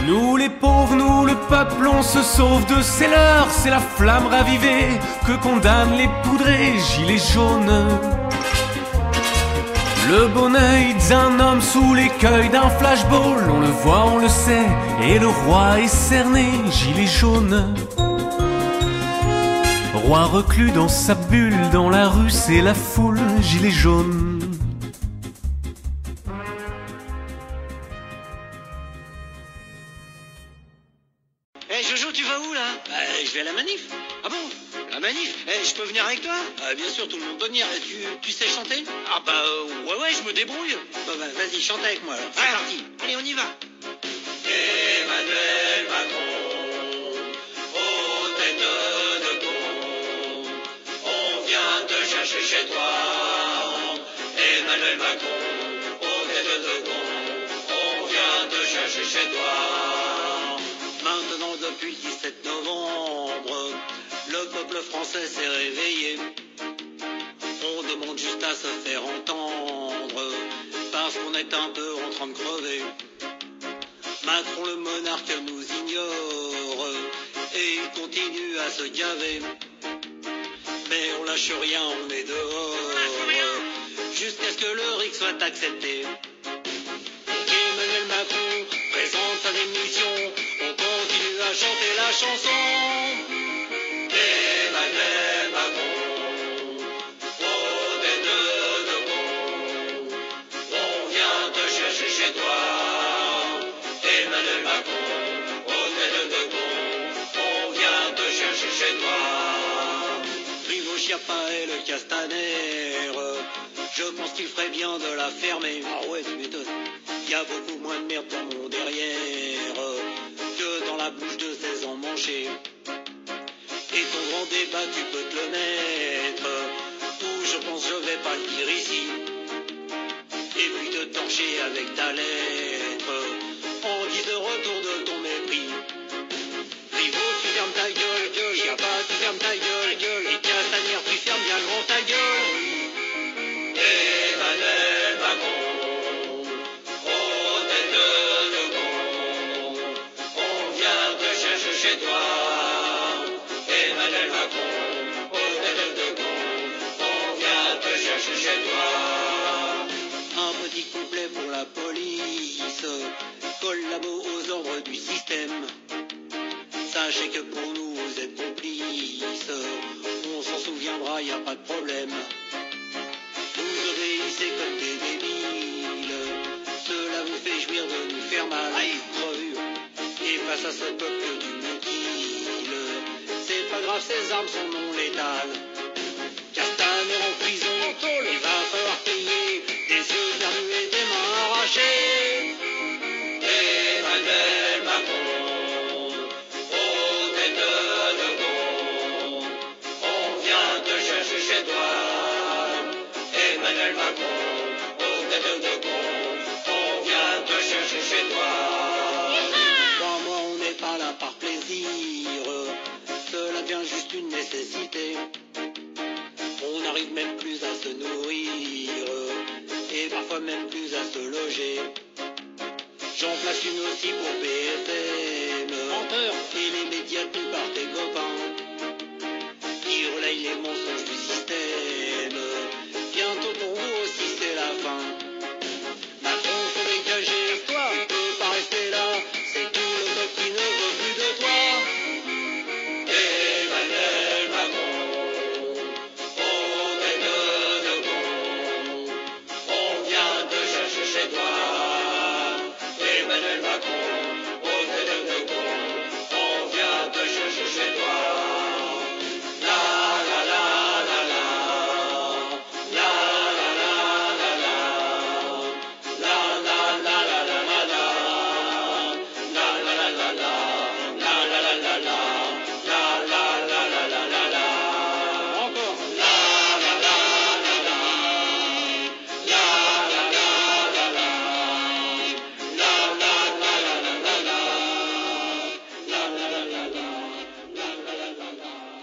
S22: Nous les pauvres, nous le peuple, on se sauve de ces leurs, c'est la flamme ravivée que condamnent les poudrés, gilet jaune. Le bon œil d'un homme sous l'écueil d'un flashball, on le voit, on le sait, et le roi est cerné, gilet jaune. Roi reclus dans sa bulle, dans la rue c'est la foule, gilet jaune.
S6: Jojo, tu vas où là? Je vais à la manif. Ah bon? La manif? Je peux venir avec toi? Bien sûr, tout le monde peut venir. Tu sais chanter? Ah bah ouais, je me débrouille. Bah, vas-y, chante avec moi alors. C'est parti. Allez, on y va. Emmanuel Macron, aux têtes de con, on vient te chercher chez toi. Emmanuel Macron, aux têtes de con, on vient te chercher chez toi. Maintenant, depuis le 17 novembre, le peuple français s'est réveillé. On demande juste à se faire entendre, parce qu'on est un peu en train de crever. Macron le monarque nous ignore, et il continue à se gaver. Mais on lâche rien, on est dehors, jusqu'à ce que le RIC soit accepté. Emmanuel Macron présente sa démission, on continue à chanter la chanson. Emmanuel Macron, oh tête de con, on vient te chercher chez toi. Emmanuel Macron, oh tête de con, on vient te chercher chez toi. Rivo Chiappa et le Castaner, je pense qu'il ferait bien de la fermer. Ah ouais, tu m'étonnes. Y a beaucoup moins de merde dans mon derrière que dans la bouche de ces emmanchés. Et ton grand débat, tu peux te le mettre où je pense je vais pas le dire ici. Et puis te torcher avec ta lettre en guise de retour de ton mépris. Rivo, tu fermes ta gueule, Chiappa, tu fermes ta gueule, et Castaner, tu fermes bien grand ta gueule. Emmanuel Macron, oh tête de con, on vient te chercher chez toi. Emmanuel Macron, oh tête de con, on vient te chercher chez toi. Un petit couplet pour la police, collabo aux ordres du système. Sachez que pour nous vous êtes complices, on s'en souviendra, y a pas de problème. Vous obéissez comme des débiles, cela vous fait jouir de nous faire mal. Revue, et face à ce peuple du mutile, c'est pas grave, ces armes sont non létales. Castaner en prison, il va falloir payer des yeux perdus et des mains arrachées. Emmanuel Macron, oh tête de con, on vient te chercher chez toi. Emmanuel Macron, oh tête de con, on vient te chercher chez toi. Crois-moi, on n'est pas là par plaisir, cela devient juste une nécessité. On n'arrive même plus à se nourrir, et parfois même plus à se loger. J'en place une aussi pour BFM, menteur, et les médias tenus par tes copains, qui relayent les mensonges du système. Bientôt pour vous aussi c'est la fin. Macron, faut dégager, toi, on peut pas rester là, c'est tout le peuple qui ne veut plus de toi. Emmanuel Macron, oh tête de con, on vient te chercher chez toi. Emmanuel Macron, oh tête de con, on vient te chercher chez toi. La la la la la, la la la la la, la la la la la la la, la la la la la, la la la la la, la la la la la la la. Encore. La la la la la, la la la la la, la la la la la la la, la la la la la, la la la la la.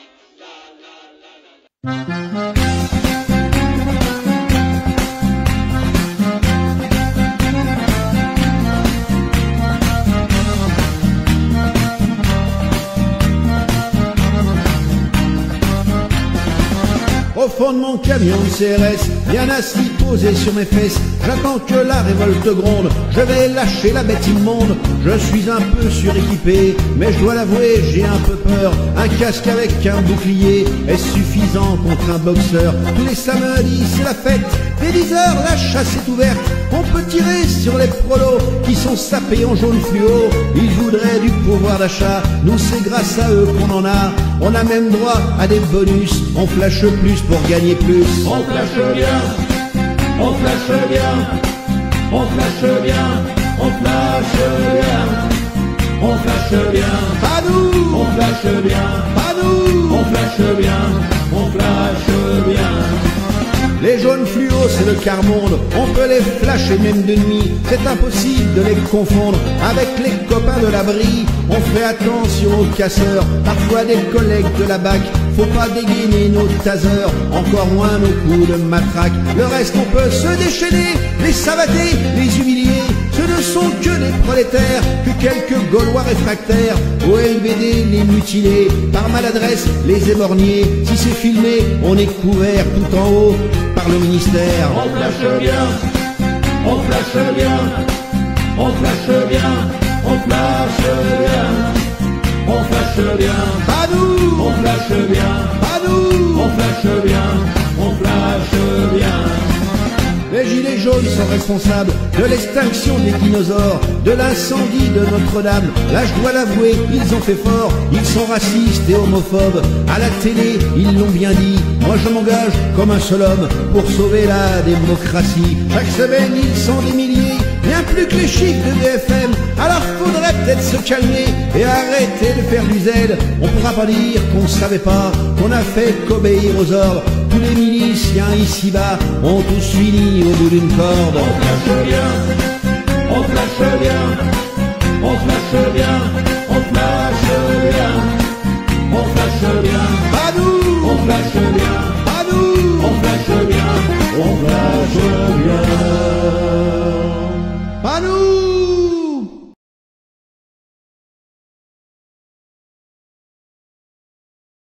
S9: Au fond de mon camion de CRS, bien assis posé sur mes fesses, j'attends que la révolte gronde, je vais lâcher la bête immonde. Je suis un peu suréquipé, mais je dois l'avouer, j'ai un peu peur. Un casque avec un bouclier est suffisant contre un boxeur. Tous les samedis c'est la fête, dès 10h la chasse est ouverte. On peut tirer sur les prolos qui sont sapés en jaune fluo. Ils voudraient du pauvre pouvoir d'achat. Nous c'est grâce à eux qu'on en a. On a même droit à des bonus. On flashe plus pour gagner plus.
S1: On flashe bien, on flashe bien, on flashe bien, on flashe bien, on flashe bien.
S9: Pas nous,
S1: on flashe bien,
S9: pas nous,
S1: on flashe bien, on flashe bien.
S9: Les jaunes fluo, c'est le quart monde. On peut les flasher même de nuit. C'est impossible de les confondre avec les copains de l'abri. On fait attention aux casseurs, parfois des collègues de la BAC. Faut pas dégainer nos tasers, encore moins nos coups de matraque. Le reste, on peut se déchaîner, les savater, les humilier. Ce ne sont que des prolétaires, que quelques Gaulois réfractaires. Au LBD, les mutilés, par maladresse, les éborgnés. Si c'est filmé, on est couvert tout en haut par le ministère.
S1: On flashe bien, on flashe bien, on flashe bien, on flashe bien, on flashe bien.
S9: Pas nous,
S1: on flashe bien,
S9: pas nous,
S1: on flashe bien, on flashe bien.
S9: Les gilets jaunes sont responsables de l'extinction des dinosaures, de l'incendie de Notre-Dame. Là, je dois l'avouer, ils ont fait fort. Ils sont racistes et homophobes. À la télé, ils l'ont bien dit. Moi, je m'engage comme un seul homme pour sauver la démocratie. Chaque semaine, ils sont des milliers, bien plus que les chiffres de BFM. Alors, faudrait peut-être se calmer et arrêter de faire du zèle. On pourra pas dire qu'on savait pas, qu'on a fait qu'obéir aux ordres. Tous les miliciens ici-bas ont tous fini au bout d'une corde.
S1: On flashe bien, on flashe bien, on flashe bien.